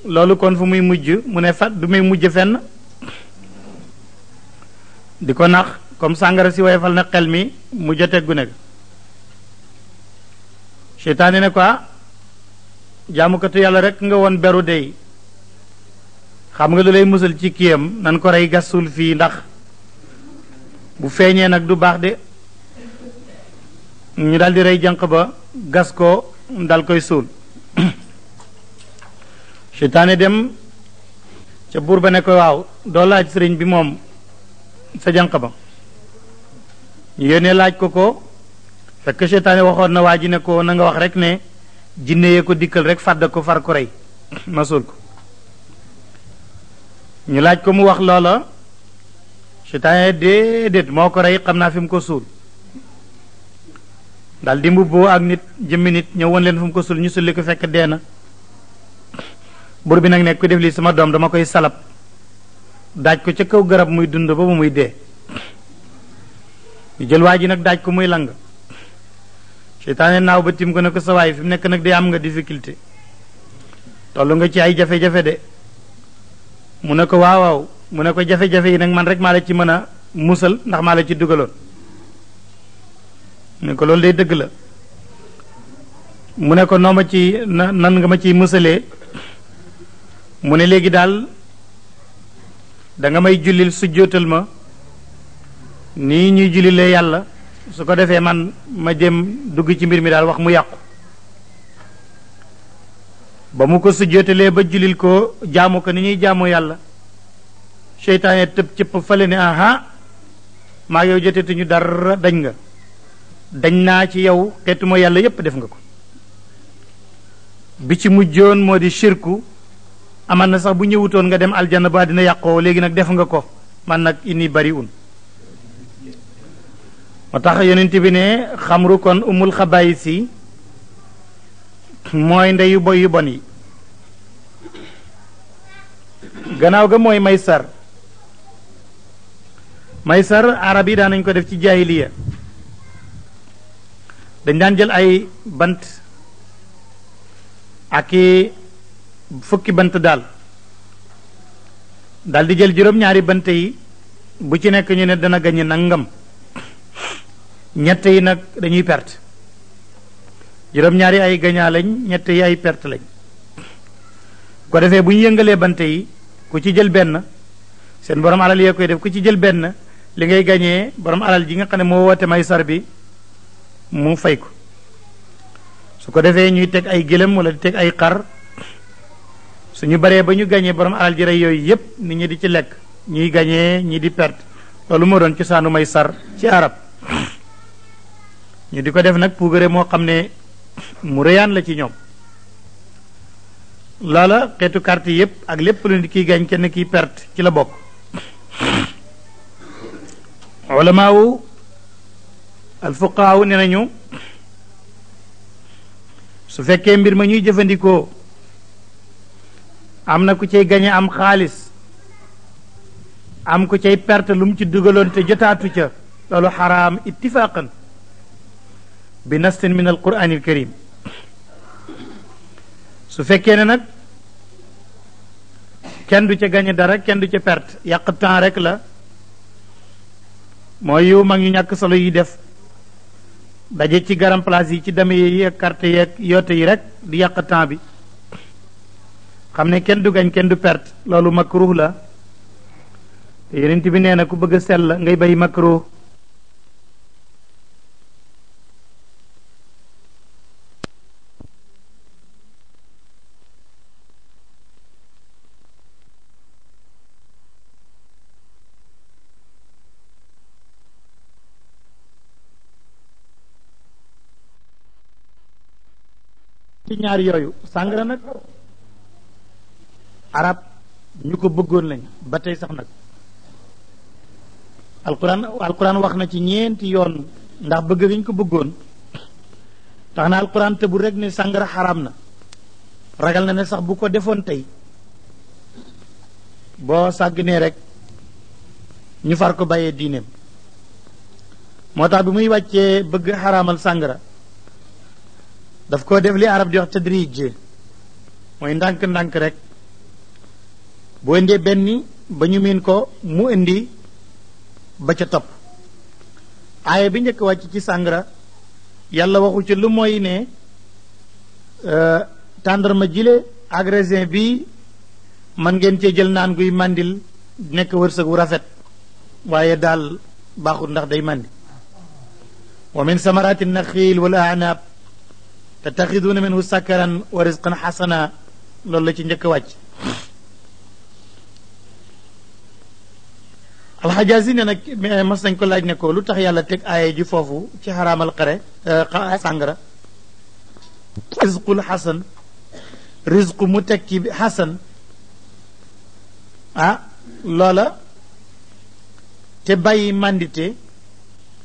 loolu kon fu muy mujj mu ne du muy mujj fenn di ko nax comme sàngara si woyefal na xel mi mu joteeg gune ga seytaane ne ko jaamukatu yàlla rek nga woon beru dey xam nga lu lay musal ci kiyam nan ko rey gasul fii ndax bu feeñee nag du baax de ñu daldi rey jànq ba gas ko dal koy suul seytaane dem ca buur ba ne ko waaw doo laaj sëriñ bi moom sa jànq ba ñu yónnee laaj ko fekk seytaane waxoon na waa ji ne ko na nga wax rek ne jinne yee ko dikkal rek fàdd ko far ko rey ma suul ko ñu laaj ko mu wax loola seytaane déedéet moo ko rey xam naa fi mu ko suul dal di mbubboo ak nit jëmmi nit ñëw woon leen fu mu ko suul ñu sulli ko fekk dee na buur bi nag nekk ko def lii sama doom dama koy salab daaj ko ca kaw garab muy dund ba ba muy dee ñu jël waa ji nag daaj ko muy lang seytaane naaw ba tim ko ne ko sa waay fi mu nekk nag day am nga difficulté tollu nga ci ay jafe-jafe de mu ne ko waaw mu ne ko jafe-jafe yi nag man rek maa la ci mën a musal ndax maa la ci dugaloon mu ne ko loolu day dëgg la mu ne ko noo ma ci nan nga ma ciy musalee mu ne léegi daal da nga may jullil sujjóotal ma nii ñuy jullilee yàlla su ko defee man ma jëm dugg ci mbir mi daal wax mu yàqu ba mu ko sujjóotalee ba jullil ko jaamu ko ni ñuy jaamu yàlla seytaane tëb cëpp fale ne aha maa yow jotetuñu dara dañ naa ci yow xeetu ma yàlla yépp def nga ko bi ci mujjoon moo di shirku aman na sax bu ñëwutoon nga dem aljanna ba dina yàqoo léegi nag def nga ko man nag inni bari un moo tax yonent bi ne xamru kon umul xabaayis yi mooy ndeyu boy yu bon yi gannaaw ga mooy maysar arab yi daan nañ ko def ci jaahiliya dañ daan jël ay bant ak fukki bant daal di jël juróom-ñaari bant yi bu ci nekk ñu ne dana gañe nangam ñett yi nag dañuy perte juróom-ñaari ay gañaa lañ ñett yi ay perte lañ ko defee bu ñu yëngalee bant yi ku ci jël benn seen borom alal yee koy def ku ci jël benn li ngay gañee borom alal ji nga xam ne moo woote maysar bi mu fay ko su ko defee ñuy teg ay gëlëm wala di teg ay xar suñu baree ba ñu gañee borom alal ji rey yooyu yépp nit ñi di ci lekk ñuy gañee ñi di perte loolu moo doon cosaanu maysar ci arab ñu di ko def nag puugare moo xam ne mu rëyaan la ci ñoom loola xeetu carte yépp ak lépp lu nit kiy gañ kenn kiy perte ci la bokk ulamaawu alfuqaawu ne nañu su fekkee mbir ma ñuy jëfandikoo am na ku cay gañe am xaalis am ku cay perte lu mu ci dugaloon te jotaatu ca loolu xaraam ittifaqan bi nastin min alquranil karim su fekkee ne nag kenn du ca gañe dara kenn du ca perte yàq temps rek la mooy yu mag ñu ñàkk solo yi def daje ci garam place yi ci deme yi ak carte yeeg yoote yi rek di yàq temps bi xam ne kenn du gañ kenn du perte loolu makruh la te yonent bi nee na ku bëgg a sell ngay bay makruh ci ñaar yooyu sàngara nag arab ñu ko bëggoon lañ ba tey sax nag alquran wax na ci ñeenti yoon ndax bëgg gi ñu ko bëggoon tax na alquran te bu rek ne sàngara xaraam na ragal na ne sax bu ko defoon tey boo sàgg nee rek ñu far ko bàyyee diineem moo tax bi muy wàccee bëgg xaraamal sàngara daf ko def li arab di wax tadrij mooy ndànk-ndànk rek boo indee benn ba ñu miin ko mu indi ba ca topp aaya bi njëkk wàcc ci sàngara yàlla waxu ci lu mooy ne tàndarma jile ak raisin bi man ngeen cee jël naan guy màndil nekk wërsëg wu rafet waaye daal baaxul ndax day màndi wa min samarati naxiil wal anaab tattaxiduuna minhu sakaran wa rizqan xasana loolu la ci njëkk wàcc alxajaasi ne nag mas nañ ko laaj ne ko lu tax yàlla teg aaya ji foofu ci xaraamal xare sàngara rizqul xasan rizqu mu teg ci xasan loola te bàyyi mandité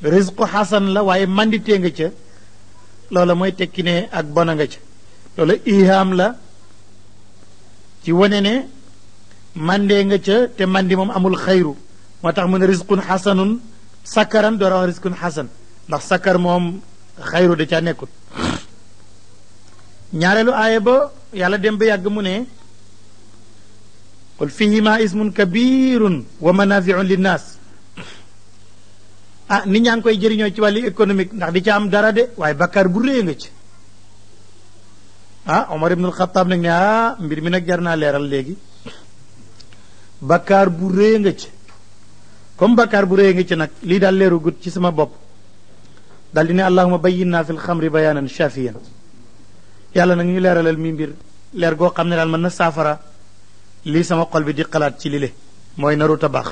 rizqu xasan la waaye mandité nga ca loola mooy tekki ne ak bona nga ca loola ihaam la ci wane ne mandee nga ca te mandi moom amul xayru moo tax mu ne rizqun xasanun sakkaran door a wax rizqun xasan ndax sakkar moom xayru da caa nekkul ñaareelu aaya ba yàlla dem ba yàgg mu ne qul fihima ismun kabirun wa manafiun linnaas nit ñaa ngi koy jëriñoo ci wàllu économique ndax di ca am dara de waaye bakkaar bu rëy nga ci Omar ibnul Xataab nag ne mbir mi nag jar naa leeral léegi bakkaar bu rëy nga ci comme bakkaar bu rëy nga ci nag lii daal leeru gut ci sama bopp daal di ne allahuma bayyinna fil xamri bayaanan shafiyan yàlla nag ñu leeralal mi mbir leer goo xam ne daal mën na saafara lii sama xol bi di xalaat ci lile mooy naru tabax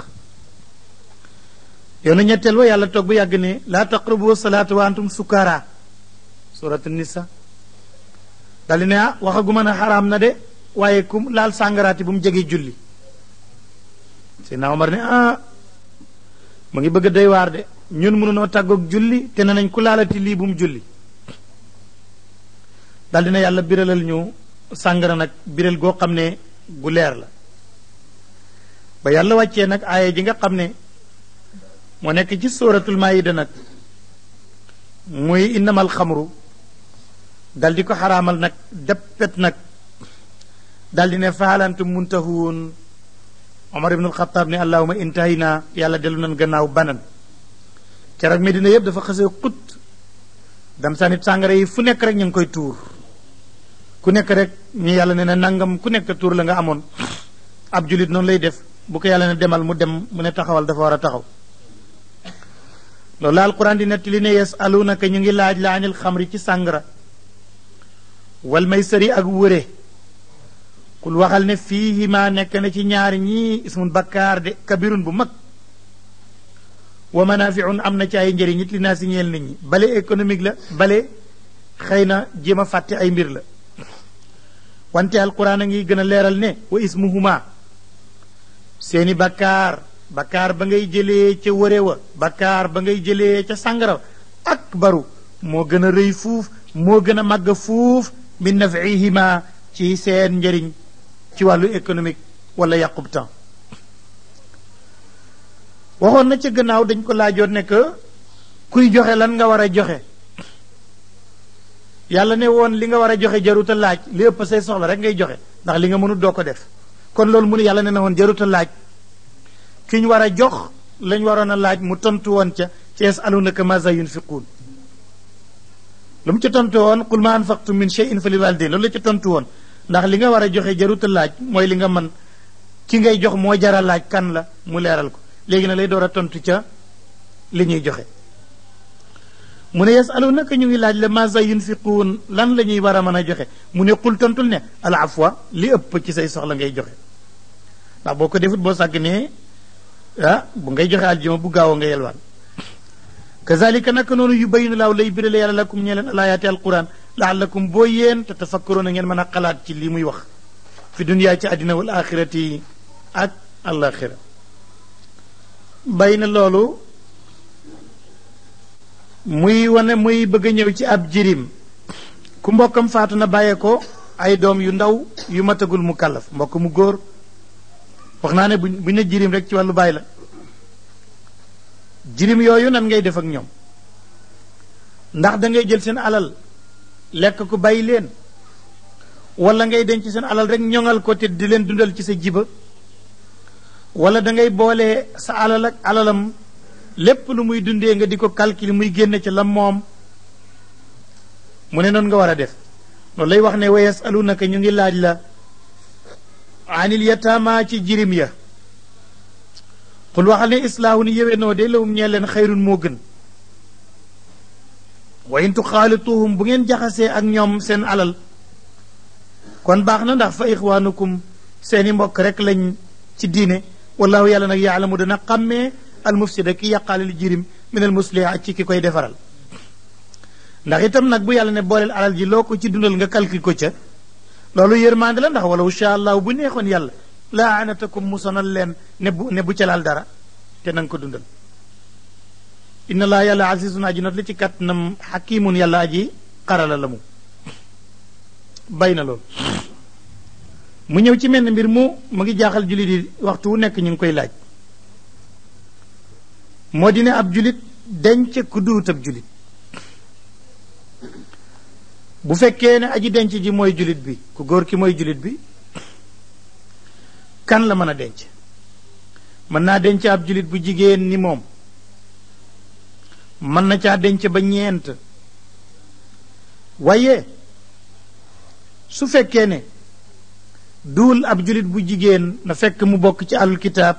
yow na ñetteel wa yàlla toog bu yàgg ne laa taqrabu salaata wa antum sukara surat nisa daal di ne waxaguma ne xaraam na de waaye ku laal sàngaraati bu mu jege julli Seydina Omar ne mu ngi bëgg a doy waar de ñun mënunoo tàggoog julli te ne nañ ku laalati lii bu mu julli daal di ne yàlla biralal ñu sàngara nag biral goo xam ne gu leer la ba yàlla wàccee nag aaya ji nga xam ne moo nekk ci suratul maida nag muy innamal xamru dal di ko xaraamal nag deppet nag dal di ne faalantum muntahuun Omar ibnul Xataab ne allahuma intahina yàlla dellu nan gannaaw banan keroog Medina yëpp dafa xasee xut dam sa nit sàngara yi fu nekk rek ñu ngi koy tuur ku nekk rek ñu yàlla ne na nangam ku nekk tuur la nga amoon ab julit noonu lay def bu ko yàlla ne demal mu dem mu ne taxawal dafa war a taxaw loolu la alquran di nettali ne yasalunaka ñu ngi laaj la anil xamri ci sàngara wal maysari ak wëre kul waxal ne fiihima nekk na ci ñaari ñii ismun bakkaar de kabirun bu mag wa manafiun am na ci ay njëriñ nit li naa si ñeel nit ñi bale économique la bale xëy na jéem a fàtte ay mbir la wante alquran a ngi gën a leeral ne wa ismuhuma seeni bakkaar bakkaar ba ngay jëlee ca wëre wa bakkaar ba ngay jëlee ca sàngara akbaru moo gën a rëy fuuf moo gën a màgg fuuf min nafihima ci seen njëriñ ci wàllu économique wala yàqub temps waxoon na ca gannaaw dañ ko laajoon ne que kuy joxe lan nga war a joxe yàlla ne woon li nga war a joxe jaruta laaj li ëpp say soxla rek ngay joxe ndax li nga mënut doo ko def kon loolu mu ne yàlla ne na woon jaruta laaj ki ñu war a jox lañ waroon a laaj mu tontu woon ca yasalunaka maza yunfiquun lu mu ca tontu woon qul ma anfaqtum min shay'in fa lil walidayn loolu la ca tontu woon ndax li nga war a joxe jaruta laaj mooy li nga mën ki ngay jox moo jara laaj kan la mu leeral ko léegi nag lay door a tontu ca li ñuy joxe mu ne yasalunaka ñu ngi laaj la maza yunfiquun lan la ñuy war a mën a joxe mu ne qul tontul ne al afwa li ëpp ci say soxla ngay joxe ndax boo ko defut boo sàgg ne bu ngay joxe aljuma bu gaaw nga yelwaan kazalika naka noonu yubayinu laaw lay birale yàlla lakum ñee leen alayaati alquran laallakum boo yéen te tafakkaroon a ngeen mën a xalaat ci li muy wax fi duniyaa ci àddina wal axirati ak alaxira bay na loolu muy wane muy bëgg a ñëw ci ab jirim ku mbokkam faatu na bàyyee ko ay doom yu ndaw yu matagul mu kàllaf mbokk mu góor wax naa ne buñ ne jirim rek ci wàllu bàyyi la jirim yooyu nan ngay def ak ñoom ndax da ngay jël seen alal lekk ko bàyyi leen wala ngay denc seen alal rek ñoŋal ko te di leen dundal ci sa jiba wala da ngay boole sa alal ak alalam lépp lu muy dundee nga di ko calculer muy génne ci la moom mu ne noonu nga war a def loolu lay wax ne wa yasalunaka ñu ngi laaj la anil yataama ci jirim ya xul waxal ne islaahu ni yéwee noo de lawum ñee leen xayrun moo gën wa in tuxaalituhum bu ngeen jaxasee ak ñoom seen alal kon baax na ndax fa ixwaanukum seeni mbokk rek lañ ci diine wallahu yàlla nag yaalamu dana xàmmee almufsida ki yàqaalil jirim min al muslih ci ki koy defaral ndax itam nag bu yàlla ne booleel alal ji loo ko ci dundal nga calcul ko ca loolu yërmande la ndax wala insha allah bu neexoon yàlla laa anatakum mu sonal leen ne bu ca laal dara te na nga ko dundal inna allah yàlla azizun aji not li ci kattanam xakimun yàlla aji xarala la mu bay na loolu mu ñëw ci menn mbir mu ngi jaaxal jullit yi waxtu wu nekk ñu ngi koy laaj moo di ne ab julit denc ku duut ab julit bu fekkee ne aji denc ji mooy julit bi ku góor ki mooy julit bi kan la mën a denc mën naa denc ab julit bu jigéen ni moom mën na caa denc ba ñeent waaye su fekkee ne duul ab julit bu jigéen na fekk mu bokk ci alul kitaab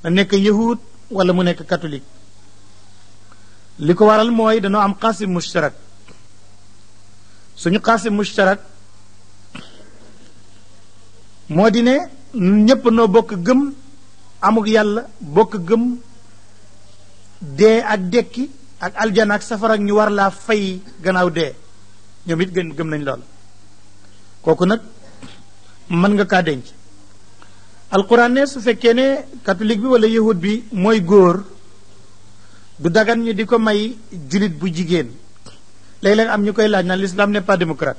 na nekk yahud wala mu nekk catholique li ko waral mooy dañoo am xaasim mushtarak suñu xaasim mushtarak moo di ne ñépp noo bokk gëm amuk yàlla bokk gëm dee ak dekki ak aljana ak safara ak ñu war laa fay gannaaw dee ñoom it gëm nañ lool kooku nag mën nga kaa denc alquran ne su fekkee ne catholique bi wala yahud bi mooy góor du dagan ñu di ko may julit bu jigéen léeg-léeg am ñu koy laaj naan l'islam n'est pas démocrate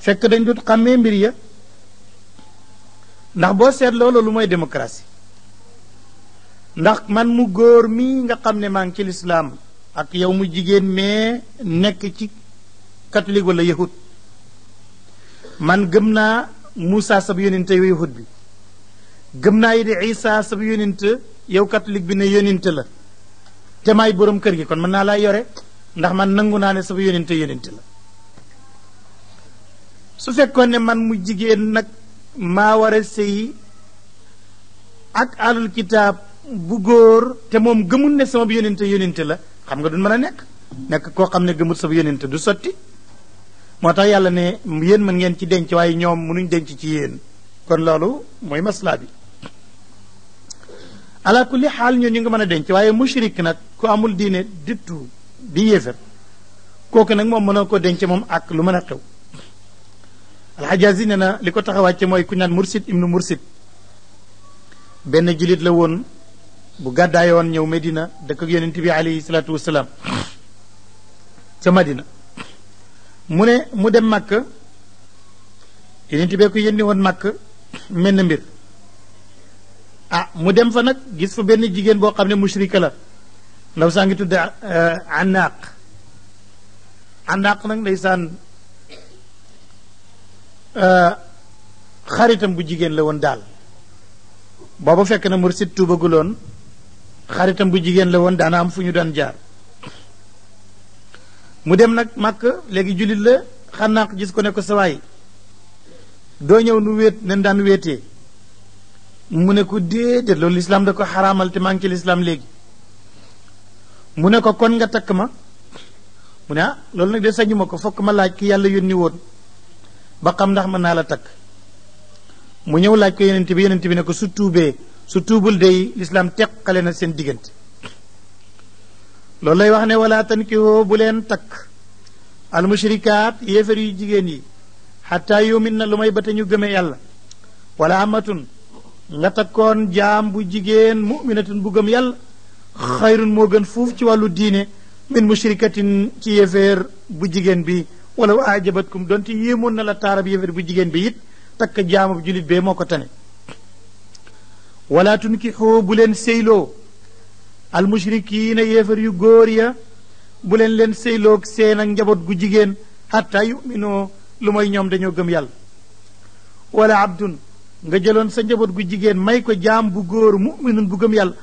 fekk dañ dut xàmmee mbir ya ndax boo seetloo loolu mooy démocratie ndax man mu góor mi nga xam ne maa ngi ci l'islam ak yow mu jigéen mais nekk ci catholique wala yahud man gëm naa Moussa sab yóninte yow yahud bi gëm naa yi di Isa sab yóninte yow catholique bi ne yóninte la te maay borom kër gi kon mën naa laa yore ndax man nangu naa ne sab yóninte la su fekkoon ne man mu jigéen nag maa war a sëy ak alul kitaab bu góor te moom gëmul ne sama yóninte la xam nga duñ mën a nekk koo xam ne gëmul sab yóninte du sotti moo tax yàlla ne yéen mën ngeen ci denc waaye ñoom mënuñ denc ci yéen kon loolu mooy maslaa bi ala kulli xaal ñoo ñu nga mën a denc waaye mushrik nag ku amul diine dittu di yéefar kooku nag moom mënoo ko denc moom ak lu mën a xew alxajazi ne na li ko tax a wàcce mooy ku ñaan mursid ibnu mursid benn julit la woon bu gàddaay woon ñëw Medina dëkk ak yonent bi alayhi salaatu wasalaam ca Madina mu dem màkk yonent bee ko yónni woon màkk mel na mbir mu dem fa nag gis fa benn jigéen boo xam ne mushrika la ndaw saa ngi tudd Anaaq nag ndeysaan xaritam bu jigéen la woon daal booba fekk na mursid tuubaguloon xaritam bu jigéen la woon daana am fu ñu daan jaar mu dem nag màkk léegi jullit la xanaa gis ko ne ko sawaay doo ñëw nu wéet nen daan wéetee mu ne ko déedéet loolu lislaam da ko xaraamal te maa ngi ci lislaam léegi mu ne ko kon nga takk ma mu ne ah loolu nag de sañu ma ko fokk ma laaj ki yàlla yónni woon ba xam ndax mën naa la takk mu ñëw laaj ko yonent bi ne ko su tuubee su tuubul dey lislaam teqale na seen diggante loolu lay wax ne wala tankihoo bu leen takk almushrikaat yéefar yu jigéen yi xataa yumin na lu may ba te ñu gëme yàlla wala amatun nga takkoon jaam bu jigéen muminatun bu gëm yàlla xayrun moo gën fuuf ci wàllu diine min mushrikatin ci yéeféer bu jigéen bi wala wa ajabatkum donte yéemoon na la taarab yéeféer bu jigéen bi it takk jaamab julit bee moo ko tane wala tunkixoo bu leen séyloo almushrikiina yéeféer yu góor ya bu leen séyloog seen ak njaboot gu jigéen xatta yuminoo lu mooy ñoom dañoo gëm yàlla wala abdun nga jëloon sa njaboot gu jigéen may ko jaam bu góor muminun bu gëm yàlla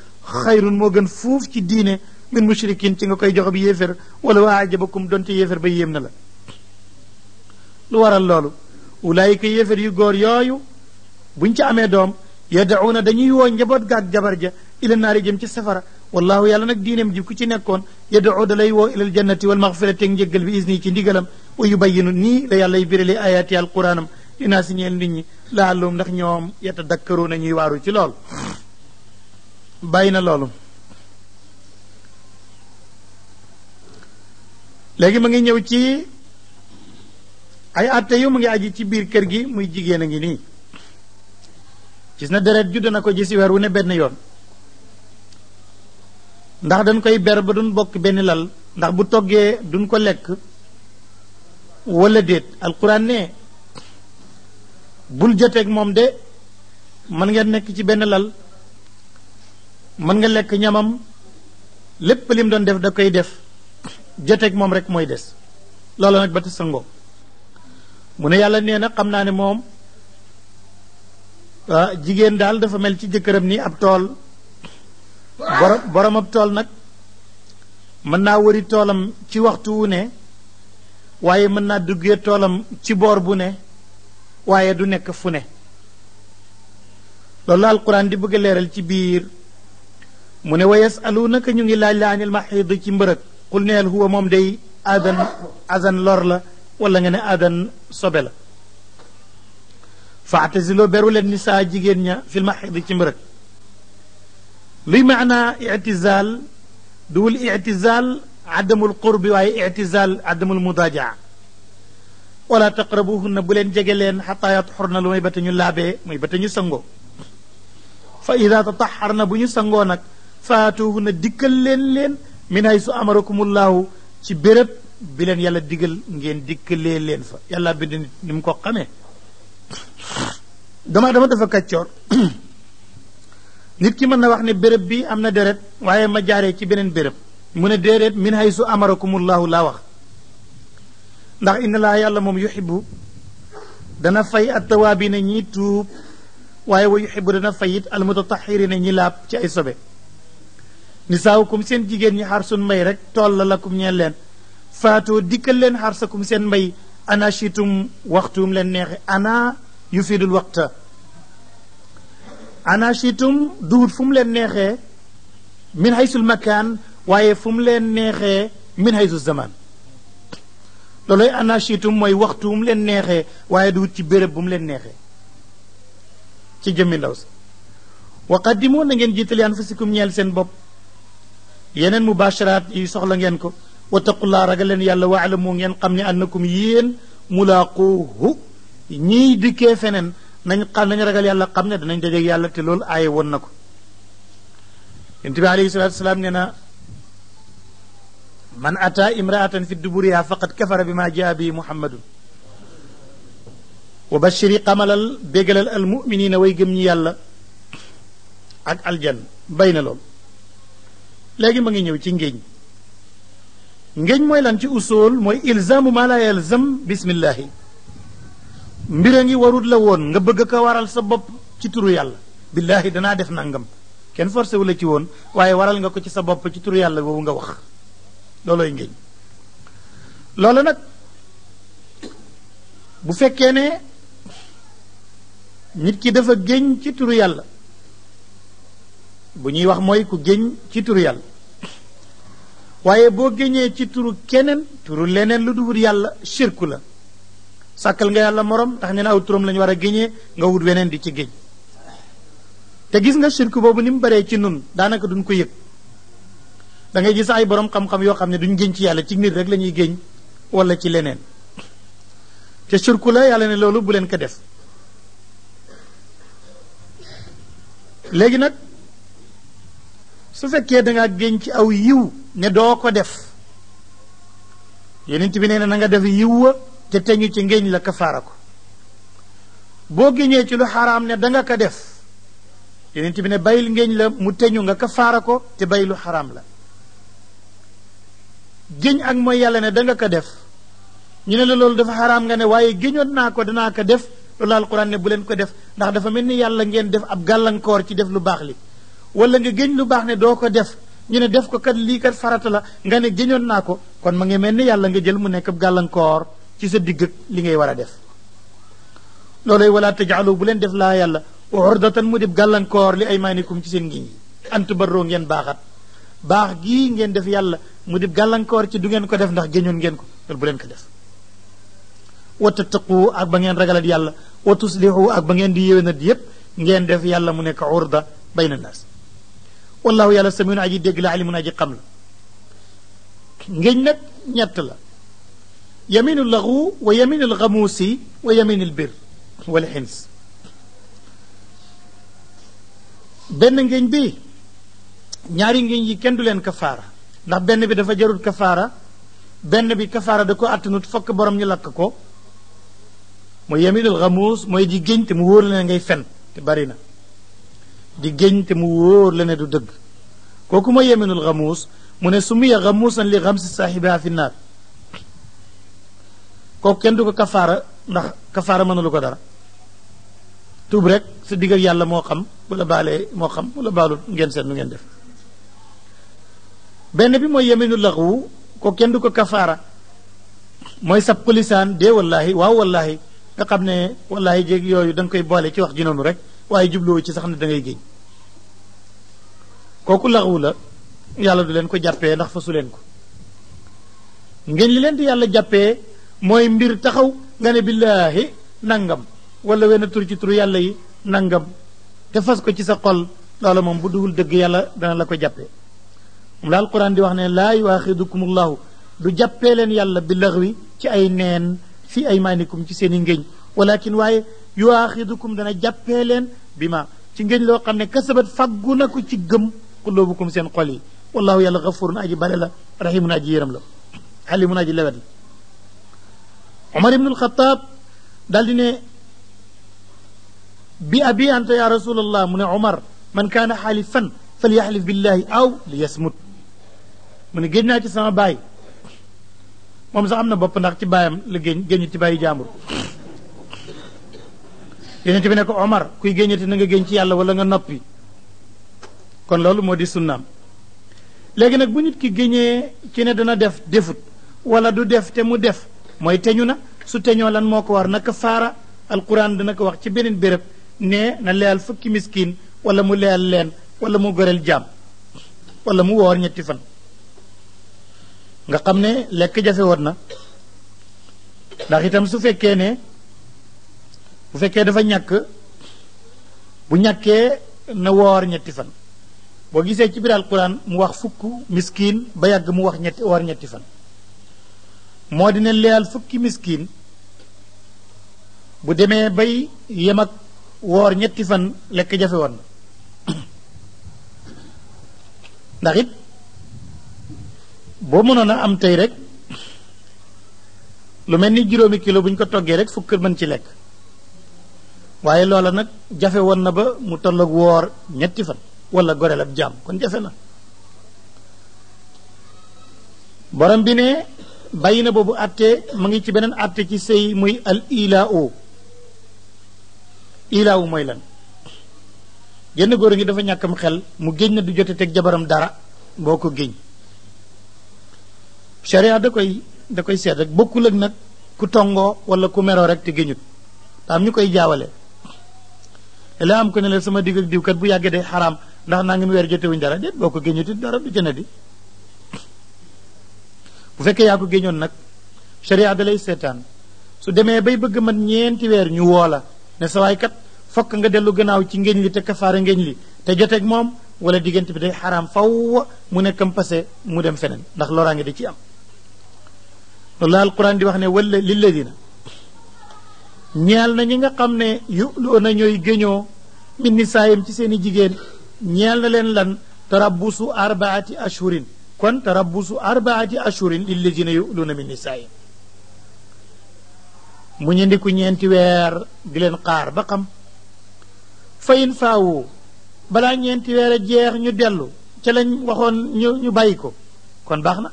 xayrun moo gën fuuf ci diine min mushrikin ci nga koy jox bi yéefér wala wa ajabakum donte yéefér ba yéem na la lu waral loolu ulaayika yéefér yu góor yooyu buñ ci amee doom yad'uuna dañuy woo njaboot gaag jabar ja ila naari jëm ci safara wallahu yàlla nag diineem ji ku ci nekkoon yad'u da lay woo ilal jannati wal maxfirati ak njéggal bi isni ci ndigalam wa yubayinu nii la yàlla y birale ayaati alquraanam dinaa si ñeel nit ñi laallum ndax ñoom yatadakkaruuna ñuy waaru ci lool bàyyi na loolu léegi ma ngi ñëw ci ay atte yu mu ngi aji ci biir kër gi muy jigéen a ngi nii gis na deret judd na ko gis weer wu ne benn yoon ndax dañ koy ber ba duñ bokk benn lal ndax bu toggee duñ ko lekk wala déet alquran ne bul joteeg moom de mën nga nekk ci benn lal mën nga lekk ñamam lépp lim doon def da koy def joteeg moom rek mooy des loolu nag ba ta sangoo mu ne yàlla nee na xam naa ne moom jigéen daal dafa mel ci jëkkëram ni ab tool borom ab tool nag mën naa wëri toolam ci waxtu wu ne waaye mën naa duggee toolam ci boor bu ne waaye du nekk fu ne loolu la alquran di bëgg a leeral ci biir mu ne wa yasalunaka ñu ngi laaj la anil maxiid ci mbërëg qul neel huwa moom day adan lor la wala nga ne adan sobe la faataziloo beru leen nisaa jigéen ña fil maxiid ci mbërëg luy maanaa ictizaal duwul ictizaal adamul qurbi waaye ictizaal adamul mudaajaa wala taqrabuhunna bu leen jege leen xataa yatxurna lu may ba te ñu laabee muy ba te ñu sangoo fa ida tataxarna bu ñu sangoo nag faatuhunna dikkal leen min haysu amarakumullahu ci béréb bi leen yàlla digal ngeen dikkalee leen fa yàlla bind nit ni mu ko xamee dama dafa kàccoor nit ki mën na wax ne béréb bi am na deret waaye ma jaaree ci beneen béréb mu ne déedéet min haysu amarakumullahu laa wax ndax inna laa yàlla moom yuhibbu dana fay attawaabiina ñi tuub waaye wa yuhibbu dana fay it almutatahhiriina ñi laab ci ay sobe nisaawukum seen jigéen ñi xarsun mbay rek tool la lakum ñeen leen faatoo dikkal leen xarsakum seen mbay ana shitum waxtuum leen neexe ana yufidul waqta ana shitum duut fu mu leen neexee min haysul makaan waaye fu mu leen neexee min haysu zaman looloy ana shitum mooy waxtu wu mu leen neexee waaye duut ci béréb bu mu leen neexee ci jëmmi ndaw si wa qaddimu na ngeen jiital anfusikum ñeel seen bopp yeneen mubasharaat yi soxla ngeen ko wattaqullaa ragal leen yàlla waalamu ngeen xam ne annakum yéen mulaaquuhu ñiy dikkee feneen nañ ragal yàlla xam ne danañ dajeeg yàlla te loolu aaye woon na ko yonent bi alayhi salaatu wasalaam nee na man ata imraatan fi duburiha faqad kafara bi ma jaa bi muhammadun wa bashiri xamalal bégalal al muminina way gëm ñi yàlla ak aljan bay na lool léegi ma ngi ñëw ci ngéeñ ngéeñ mooy lan ci usul mooy ilzaamu ma la yalzam bismillahi mbira ngi warut la woon nga bëgg ko waral sa bopp ci turu yàlla billaahi danaa def nangam kenn forcé wu la ci woon waaye waral nga ko ci sa bopp ci turu yàlla boobu nga wax loolooy ngéñ loolu nag bu fekkee ne nit ki dafa géñ ci turu yàlla bu ñuy wax mooy ku géñ ci turu yàlla waaye boo géñee ci turu keneen turu leneen lu dul yàlla shirku la sàkkal nga yàlla morom tax ne na aw turam lañu war a géñee nga wut weneen di ci géñ te gis nga shirku boobu ni mu baree ci nun daanaka duñ ko yëg da ngay gis ay borom xam-xam yoo xam ne duñ géñ ci yàlla ci nit rek la ñuy géñ wala ci leneen te shirku la yàlla ne loolu bu leen ko def léegi nag su fekkee dangaa géñ ci aw yiw ne doo ko def yonent bi nee na nga def yiw wa te teñu ci ngéñ la kafaara ko boo géñee ci lu xaraam ne danga ko def yonent bi ne bayil ngéñ la mu teñu nga kafaara ko te bay lu xaraam la géñ ak mooy yàlla ne danga ko def ñu ne la loolu dafa xaraam nga ne waaye géñoon naa ko danaa ko def loolu alquran ne bu leen ko def ndax dafa mel ni yàlla ngeen def ab gàllankoor ci def lu baax li wala nga géñ lu baax ne doo ko def ñu ne def ko kat lii kat farata la nga ne géñoon naa ko kon ma ngi mel ni yàlla nga jël mu nekk ab gàllankoor ci sa digg li ngay war a def looloy wala tajaalu bu leen def laa yàlla urdatan mu dib gàllankoor li aymaanikum ci seen ngiñ yi antu barroo ngeen baaxat baax gii ngeen def yàlla mu dib gàllankoor ci du ngeen ko def ndax géñoon ngeen ko loolu bu leen ko def wa tattaqu ak ba ngeen ragalat yàlla wa tuslihu ak ba ngeen di yéwénat yépp ngeen def yàlla mu nekk urda bayna naas wallahu yàlla samiun aji dégg la alimun aji xam la ngéñ nag ñett la yaminu laxu wa yaminu lxamuusi wa yaminu lbir wal xins benn ngéñ bi ñaari ngéñ yi kenn du leen kafaara ndax benn bi dafa jarut kafaara benn bi kafaara da ko attanut fokk borom ñu lakk ko mooy yaminul xamuus mooy di géñ te mu wóor la ne ngay fen te bari na di géñ te mu wóor la ne du dëgg kooku mooy yaminul xamuus mu ne sumiya xamuusan li xamsi saaxibiha fi naar kooku kenn du ko kafaara ndax kafaara mënalu ko dara tuub rek sa digg ak yàlla moo xam bu la baalee moo xam bu la baalut ngeen seet nu ngeen def benn bi mooy yaminul laxwu ko kenn du ko kafaara mooy sab lisaan dee wallaahi waaw wallaahi nga xam ne wallaahi jéeg yooyu da nga koy boole ci wax ji noonu rek waaye jubluwu ci sax ne da ngay géej kooku laxwu la yàlla du leen ko jàppee ndax fasu leen ko ngeen li leen di yàlla jàppee mooy mbir taxaw nga ne billaahi nangam wala wenn tur ci turu yàlla yi nangam te fas ko ci sa xol loola moom bu duhul dëgg yàlla dana la ko jàppee moom la alquran di wax ne laa yuaxidukumullahu du jàppee leen yàlla bi laxwi ci ay neen fi aymaanikum ci seen i ngéñ walakin waaye yuaxidukum dana jàppee leen bi ma ci ngéñ loo xam ne kasabat faggu na ko ci gëm qulubukum seen xol yi wallahu yàlla gafurun aji bale la rahimun aji yéram la xalimun aji lewet la Omar ibnul Xataab daal di ne bi abi anta ya rasulallah mu ne Omar man kaana xaalifan falyaxlif billahi aw li yasmut mu ne génn naa ci sama baay moom sax am na bopp ndax ci baayam la génn ci bàyyi jàmbur yonent bi ne ko Omar kuy génnati na nga génn ci yàlla wala nga noppi kon loolu moo di sunnaam léegi nag bu nit ki génnee ci ne dana def defut wala du def te mu def mooy teñu na su teñoo lan moo ko war na kafaara alquran dana ko wax ci beneen béréb ne na leyal fukki miskin wala mu leyal leen wala mu goreel jaam wala mu woor ñetti fan nga xam ne lekk jafe woon na ndax itam su fekkee ne bu fekkee dafa ñàkk bu ñàkkee na woor ñetti fan boo gisee ci biir alquran mu wax fukk miskin ba yàgg mu wax woor ñetti fan moo dina leyal fukki miskin bu demee bay yem ak woor ñetti fan lekk jafe woon na ndax it boo mënoon a am tey rek lu mel ni juróomi kilo bu ñu ko toggee rek fukk mën ci lekk waaye loola nag jafe woon na ba mu tolloog woor ñetti fan wala goreel ab jaam kon jafe na borom bi ne bàyyi na boobu àtte mu ngi ci beneen àtte ci sëy muy al ilaa o ilaawu mooy lan genn góor ngi dafa ñàkkam xel mu géñ na du jote teg jabaram dara boo ko géñ sharia da koy seet rek bokkul ak nag ku tongoo wala ku meroo rek te géñut am ñu koy jaawale la am ko ne la sama digg ak diwkat bu yàggee day xaraam ndax naa ngi mu weer jotewuñ dara déet boo ko géñutit dara du jëne di bu fekkee yaa ko géñoon nag sharia da lay seetaan su demee bay bëgg mat ñeenti weer ñu woola ne sa waay kat fokk nga dellu gannaaw ci ngéñ li te kafaara ngéñ li te joteeg moom wala diggante bi day xaraam faw mu nekkam passé mu dem feneen ndax loraange da ci am loolu la alquran di wax ne wala lilladina ñeel na ñi nga xam ne yuloo na ñooy géñoo min nisaayim ci seeni jigéen ñeel na leen lan tarabbusu arbaati ashhurin kon tarabbusu arbaati ashhurin lilladina yuluna min nisaayim mu ñëndiku ñeenti weer di leen xaar ba xam fayin faawu balaa ñeenti weer a jeex ñu dellu ca lañ waxoon ñu bàyyi ko kon baax na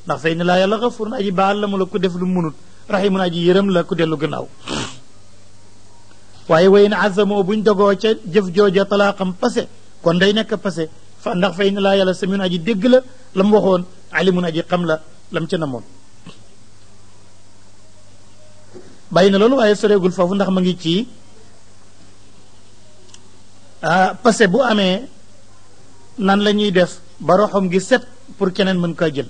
ndax fay na laa yàlla xafurun aji baal la mu la ku def lu munut rahimun aji yërëm la ku dellu gannaaw waaye wayin azamoo buñ dogoo ca jëf jooja talaaqam passé kon day nekk passé fa ndax fay na laa yàlla samiun aji dégg la mu waxoon alimun aji xam la lam ca namoon bàyyi na loolu waaye soreegul foofu ndax ma ngi ci passé bu amee nan la ñuy def ba roxam gi set pour keneen mën kaa jël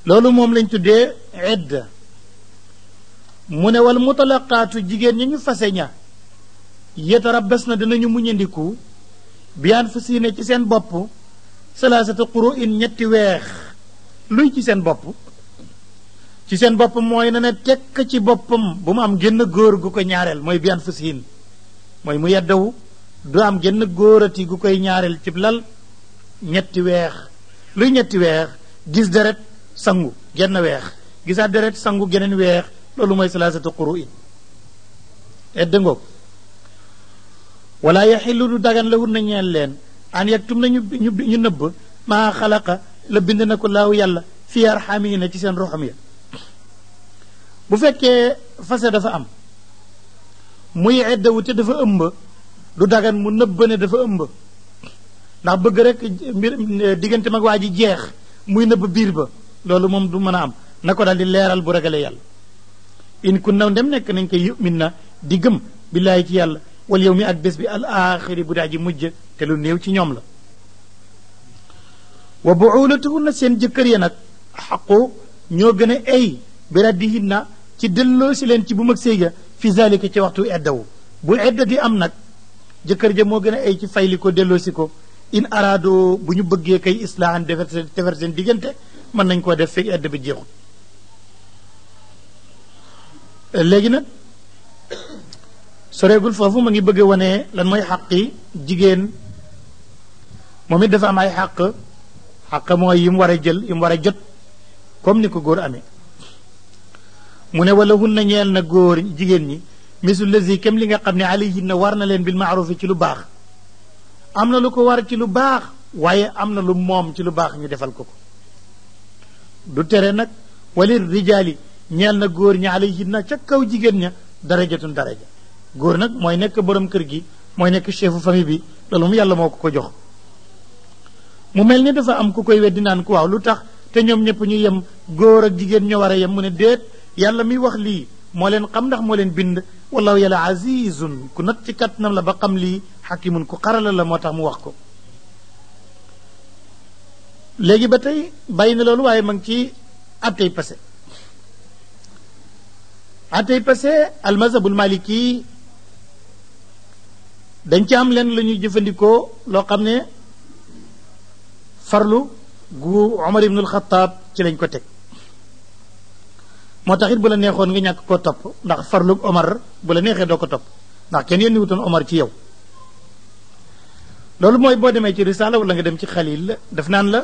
loolu moom lañ tuddee idda mu ne wal mutalaqaatu jigéen ñi ñu fase ña yetarabbas na dinañu muñandiku bi anfusihinna ci seen bopp salaasata quru'in ñetti weex luy ci seen bopp ci seen bopp mooy na ne tekk ci boppam bu mu am génn góor gu ko ñaareel mooy bi anfusihin mooy mu yeddawu du am génn góorati gu koy ñaareel ci lal ñetti weex luy ñetti weex gis deret sangu genn weex gisaat deret sangu geneen weex loolu mooy salaasatu quru'in edda ngoog wala yaxillu du dagan la wut na ñeel leen an yaktum na ñu nëbb maa xalaqa la bind na ko laaw yàlla fi arxamihina ci seen roxam ya bu fekkee fase dafa am muy eddawu te dafa ëmb du dagan mu nëbb ne dafa ëmb ndax bëgg rek mbir diggante mag waa ji jeex muy nëbb biir ba loolu moom du mën a am na ko daal di leeral bu ragalee yàlla in kunna ndem nekk nañ koy yumin na di gëm billaahi ci yàlla wal yow mi ak bés bi al axiri bu daa ji mujj te lu néew ci ñoom la wa buulatuhunna seen jëkkër ya nag xaqu ñoo gën a ay bi raddihinna ci delloo si leen ci bu mag séega fi zalika ci waxtu eddawu bu edda di am nag jëkkër ja moo gën a ay ci fayli ko delloo si ko in araado bu ñu bëggee kay islaahan defar seen diggante mën nañ koo def fekk edda bi jeexul léegi nag soreegul foofu ma ngi bëgg a wane lan mooy xaqi jigéen moom it dafa am ay xaq mooy yi mu war a jël yi mu war a jot comme ni ko góor amee mu ne wala hun na ñeel na góor jigéen ñi misul lazi kem li nga xam ne alayhinna war na leen bil maarufi ci lu baax am na lu ko war ci lu baax waaye am na lu moom ci lu baax ñu defal ko du tere nag walir rijaali ñeel na góor ñi alayhinna ca kaw jigéen ña darajatun daraja góor nag mooy nekk borom kër gi mooy nekk chefu famille bi loolu mu yàlla moo ko jox mu mel ni dafa am ku koy weddi naan ku waaw lu tax te ñoom ñëpp ñu yem góor ak jigéen ñoo war a yem mu ne déet yàlla mi wax lii moo leen xam ndax moo leen bind wallahu yàlla azizun ku nat ci kattanam la ba xam lii xakimun ku xarala la moo tax mu wax ko léegi ba tey bàyyi na loolu waaye ma ngi ci attey passé almazhabul maliki dañ ci am leen la ñuy jëfandikoo loo xam ne farlu gu Omar ibnul Xataab ci lañ ko teg moo tax it bu la neexoon nga ñàkk koo topp ndax farlu Omar bu la neexee doo ko topp ndax kenn yónni wutoon Omar ci yow loolu mooy boo demee ci risaala wala nga dem ci xalil daf naan la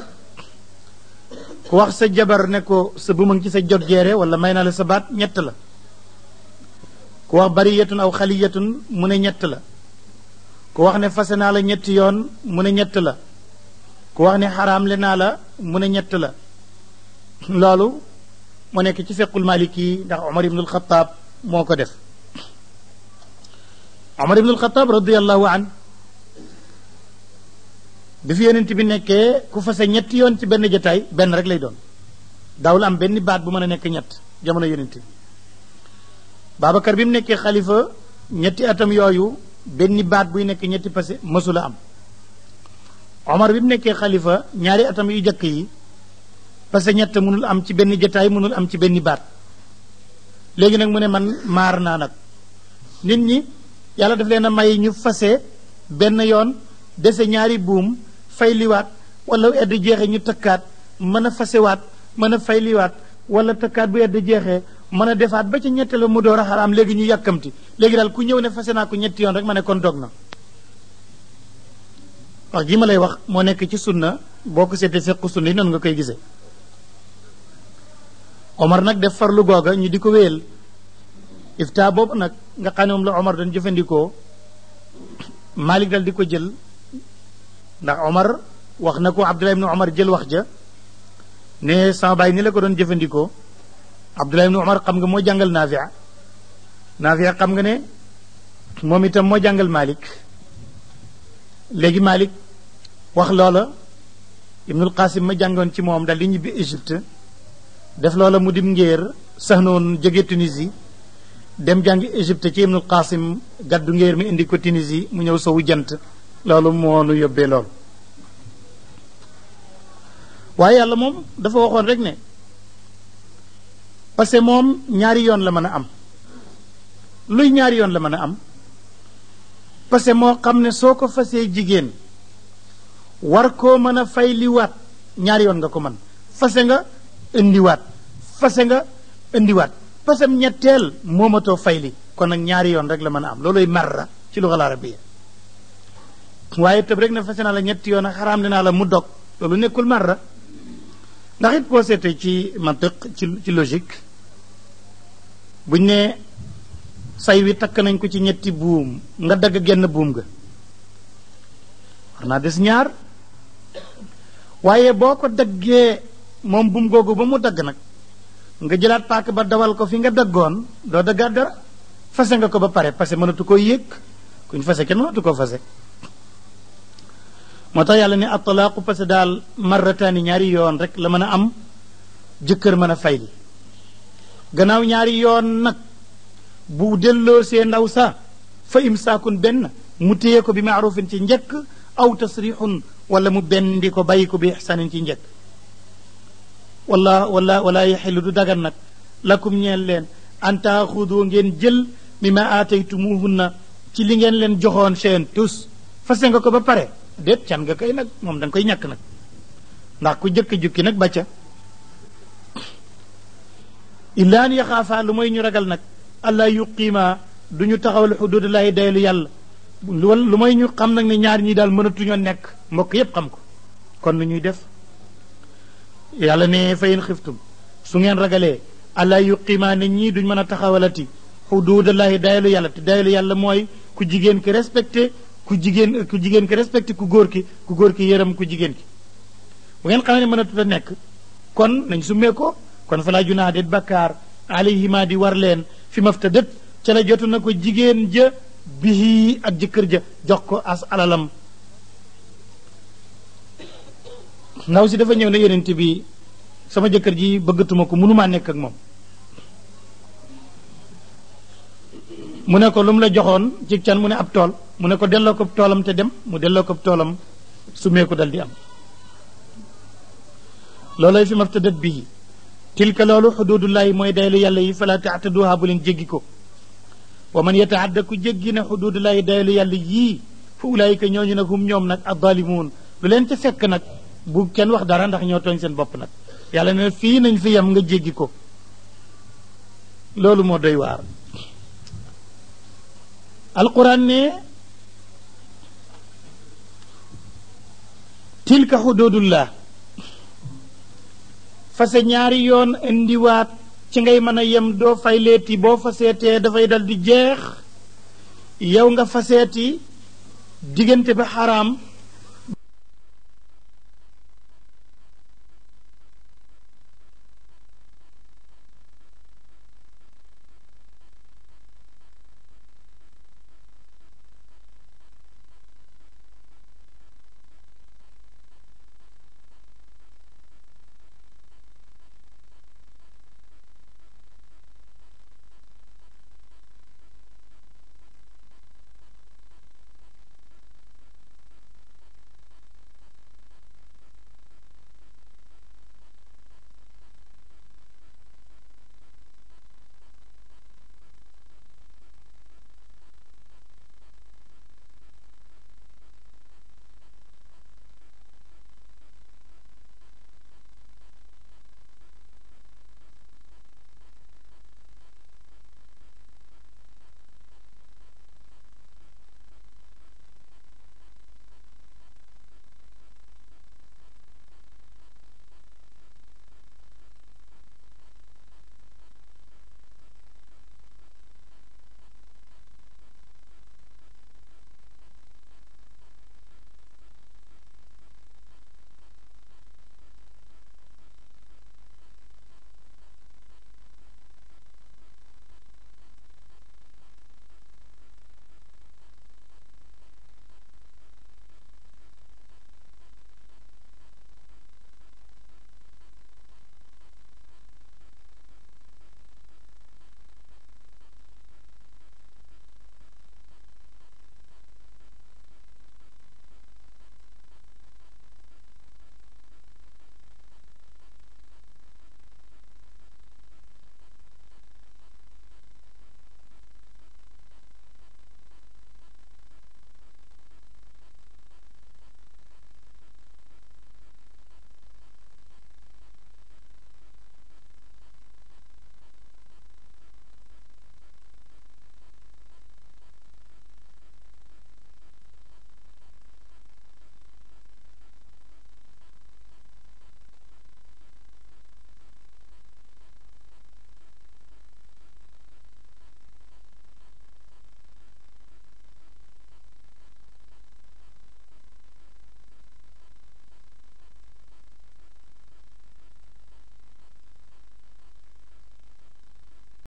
ku wax sa jabar ne ko sa bu mag ci sa jot jeere wala may naa la sa baat ñett la ku wax bariyatun aw xaliyatun mu ne ñett la ku wax ne fase naa la ñetti yoon mu ne ñett la ku wax ne xaraam le naa la mu ne ñett la loolu moo nekk ci fequl maliki ndax Omar ibnul Xataab moo ko def Omar ibn al-Khattab radiyallahu an bi fi yonent bi nekkee ku fase ñetti yoon ci benn jotaay benn rek lay doon daawul am benn baat bu mën a nekk ñett jamono yonent bi Babacar bi mu nekkee xalifa ñetti atam yooyu benn baat buy nekk ñetti passé mësula am Omar bi mu nekkee xalifa ñaari atam yu jëkk yi parce que ñett mënul am ci benn jotaay mënul am ci benn baat léegi nag mu ne man maar naa nag nit ñi yàlla daf leen a may ñu fase benn yoon dese ñaari buum fay liwaat wala edd jeexee ñu tëkkaat mën a fasewaat mën a fay liwaat wala tëkkaat bu edd jeexee mën a defaat ba ci ñetteelu mu door a xaraam léegi ñu yàkkamti léegi daal ku ñëw ne fase naa ko ñetti yoon rek ma ne kon dog na wax ji ma lay wax moo nekk ci sunna boo ko seetee fekku sunna yi noonu nga koy gisee Omar nag def farlu googa ñu di ko wéyal ifta boobu nag nga xam ne moom la Omar doon jëfandikoo Malik dal di ko jël ndax Omar wax na ko Abdullah ibn Omar jël wax ja ne sama baay ni la ko doon jëfandikoo Abdullah ibn Omar xam nga moo jàngal Naafi xam nga ne moom itam moo jàngal Malik léegi Malik wax loola Ibnul Qasim ma jàngoon ci moom dal di ñibbi Égypte def loola mu dim ngéer sax noonu jóge Tunisie dem jàngi Égypte ci Ibnul Qasim gàddu ngéer mi indi ko Tunisie mu ñëw sowu jant loolu moo nu yóbbee loolu waaye yàlla moom dafa waxoon rek ne parce que moom ñaari yoon la mën a am luy ñaari yoon la mën a am parce que moo xam ne soo ko fasee jigéen war koo mën a fay liwaat ñaari yoon nga ko mën fase nga indiwaat fase nga indiwaat fasem ñetteel moomatoo fay li kon nag ñaari yoon rek la mën a am looluy marra ci lugal arabiya waaye tëb rek ne fase naa la ñetti yoon ak xaraam dinaa la mu dog loolu nekkul marra ndax it boo seetee ci mantiq ci logique buñ ne say wi takk nañ ko ci ñetti buum nga dagg genn buum ga war naa des ñaar waaye boo ko daggee moom buum googu ba mu dagg nag nga jëlaat paak ba dawal ko fi nga daggoon doo daggaat dara fase nga ko ba pare parce que mënatu koo yëg kuñ fase kenn mënatu koo fase moo tax yàlla ne at-talaaqu parce que daal marrataani ñaari yoon rek la mën a am jëkkër mën a fay li gannaaw ñaari yoon nag bu delloo see ndaw sa fa imsaakun benn mu téye ko bi maarufin ci njëkk aw tasrixun wala mu benn di ko bàyyi ko bi ixsaanin ci njëkk wala yaxilu du dagan nag lakum ñeen leen an taaxudu ngeen jël mi ma aataytumuhunna ci li ngeen leen joxoon seen tus fase nga ko ba pare déet can nga koy nag moom da nga koy ñàkk nag ndax ku jëkk jukki nag bàcca illa an yaxaafa lu mooy ñu ragal nag allah yuqiima du ñu taxawal xuduudallaahi daylu yàlla lu mooy ñu xam nag ne ñaar ñi daal mënatuñoo nekk mbokk yépp xam ko kon lu ñuy def yàlla ne fa in xiftum su ngeen ragalee allah yuqiima ne ñii duñ mën a taxawalati xuduudallaahi daylu yàlla te daylu yàlla mooy ku jigéen ki respecté ku jigéen ki respecté ku góor ki yërëm ku jigéen ki bu ngeen xam ne mënatut a nekk kon nañ summee ko kon fa laa junaaha déet bakkaar alayhima di war leen fi maftadat ca la jotu na ko jigéen ja bihi ak jëkkër ja jox ko as alalam ndaw si dafa ñëw ne yonent bi sama jëkkër ji bëggatuma ko mënumaa nekk ak moom mu ne ko lu mu la joxoon ci can mu ne ab tool mu ne ko delloo ko toolam te dem mu delloo ko toolam sumee ko dal di am loolay fi maftadat bihi tilka loolu xuduudullaahi mooy daylu yàlla yi fala taataduha bu leen jéggi ko wa man yataadda ku jéggi ne xuduudullaahi daylu yàlla yii fa ulaayika ñooñu nag hum ñoom nag addaalimuun lu leen ca fekk nag bu kenn wax dara ndax ñoo tooñ seen bopp nag yàlla ne fii nañ fi yem nga jéggi ko loolu moo doy waar alquran ne tilka xuduudullah fase ñaari yoon indiwaat ci ngay mën a yem doo fay leeti boo faseetee dafay dal di jeex yow nga faseeti diggante ba xaraam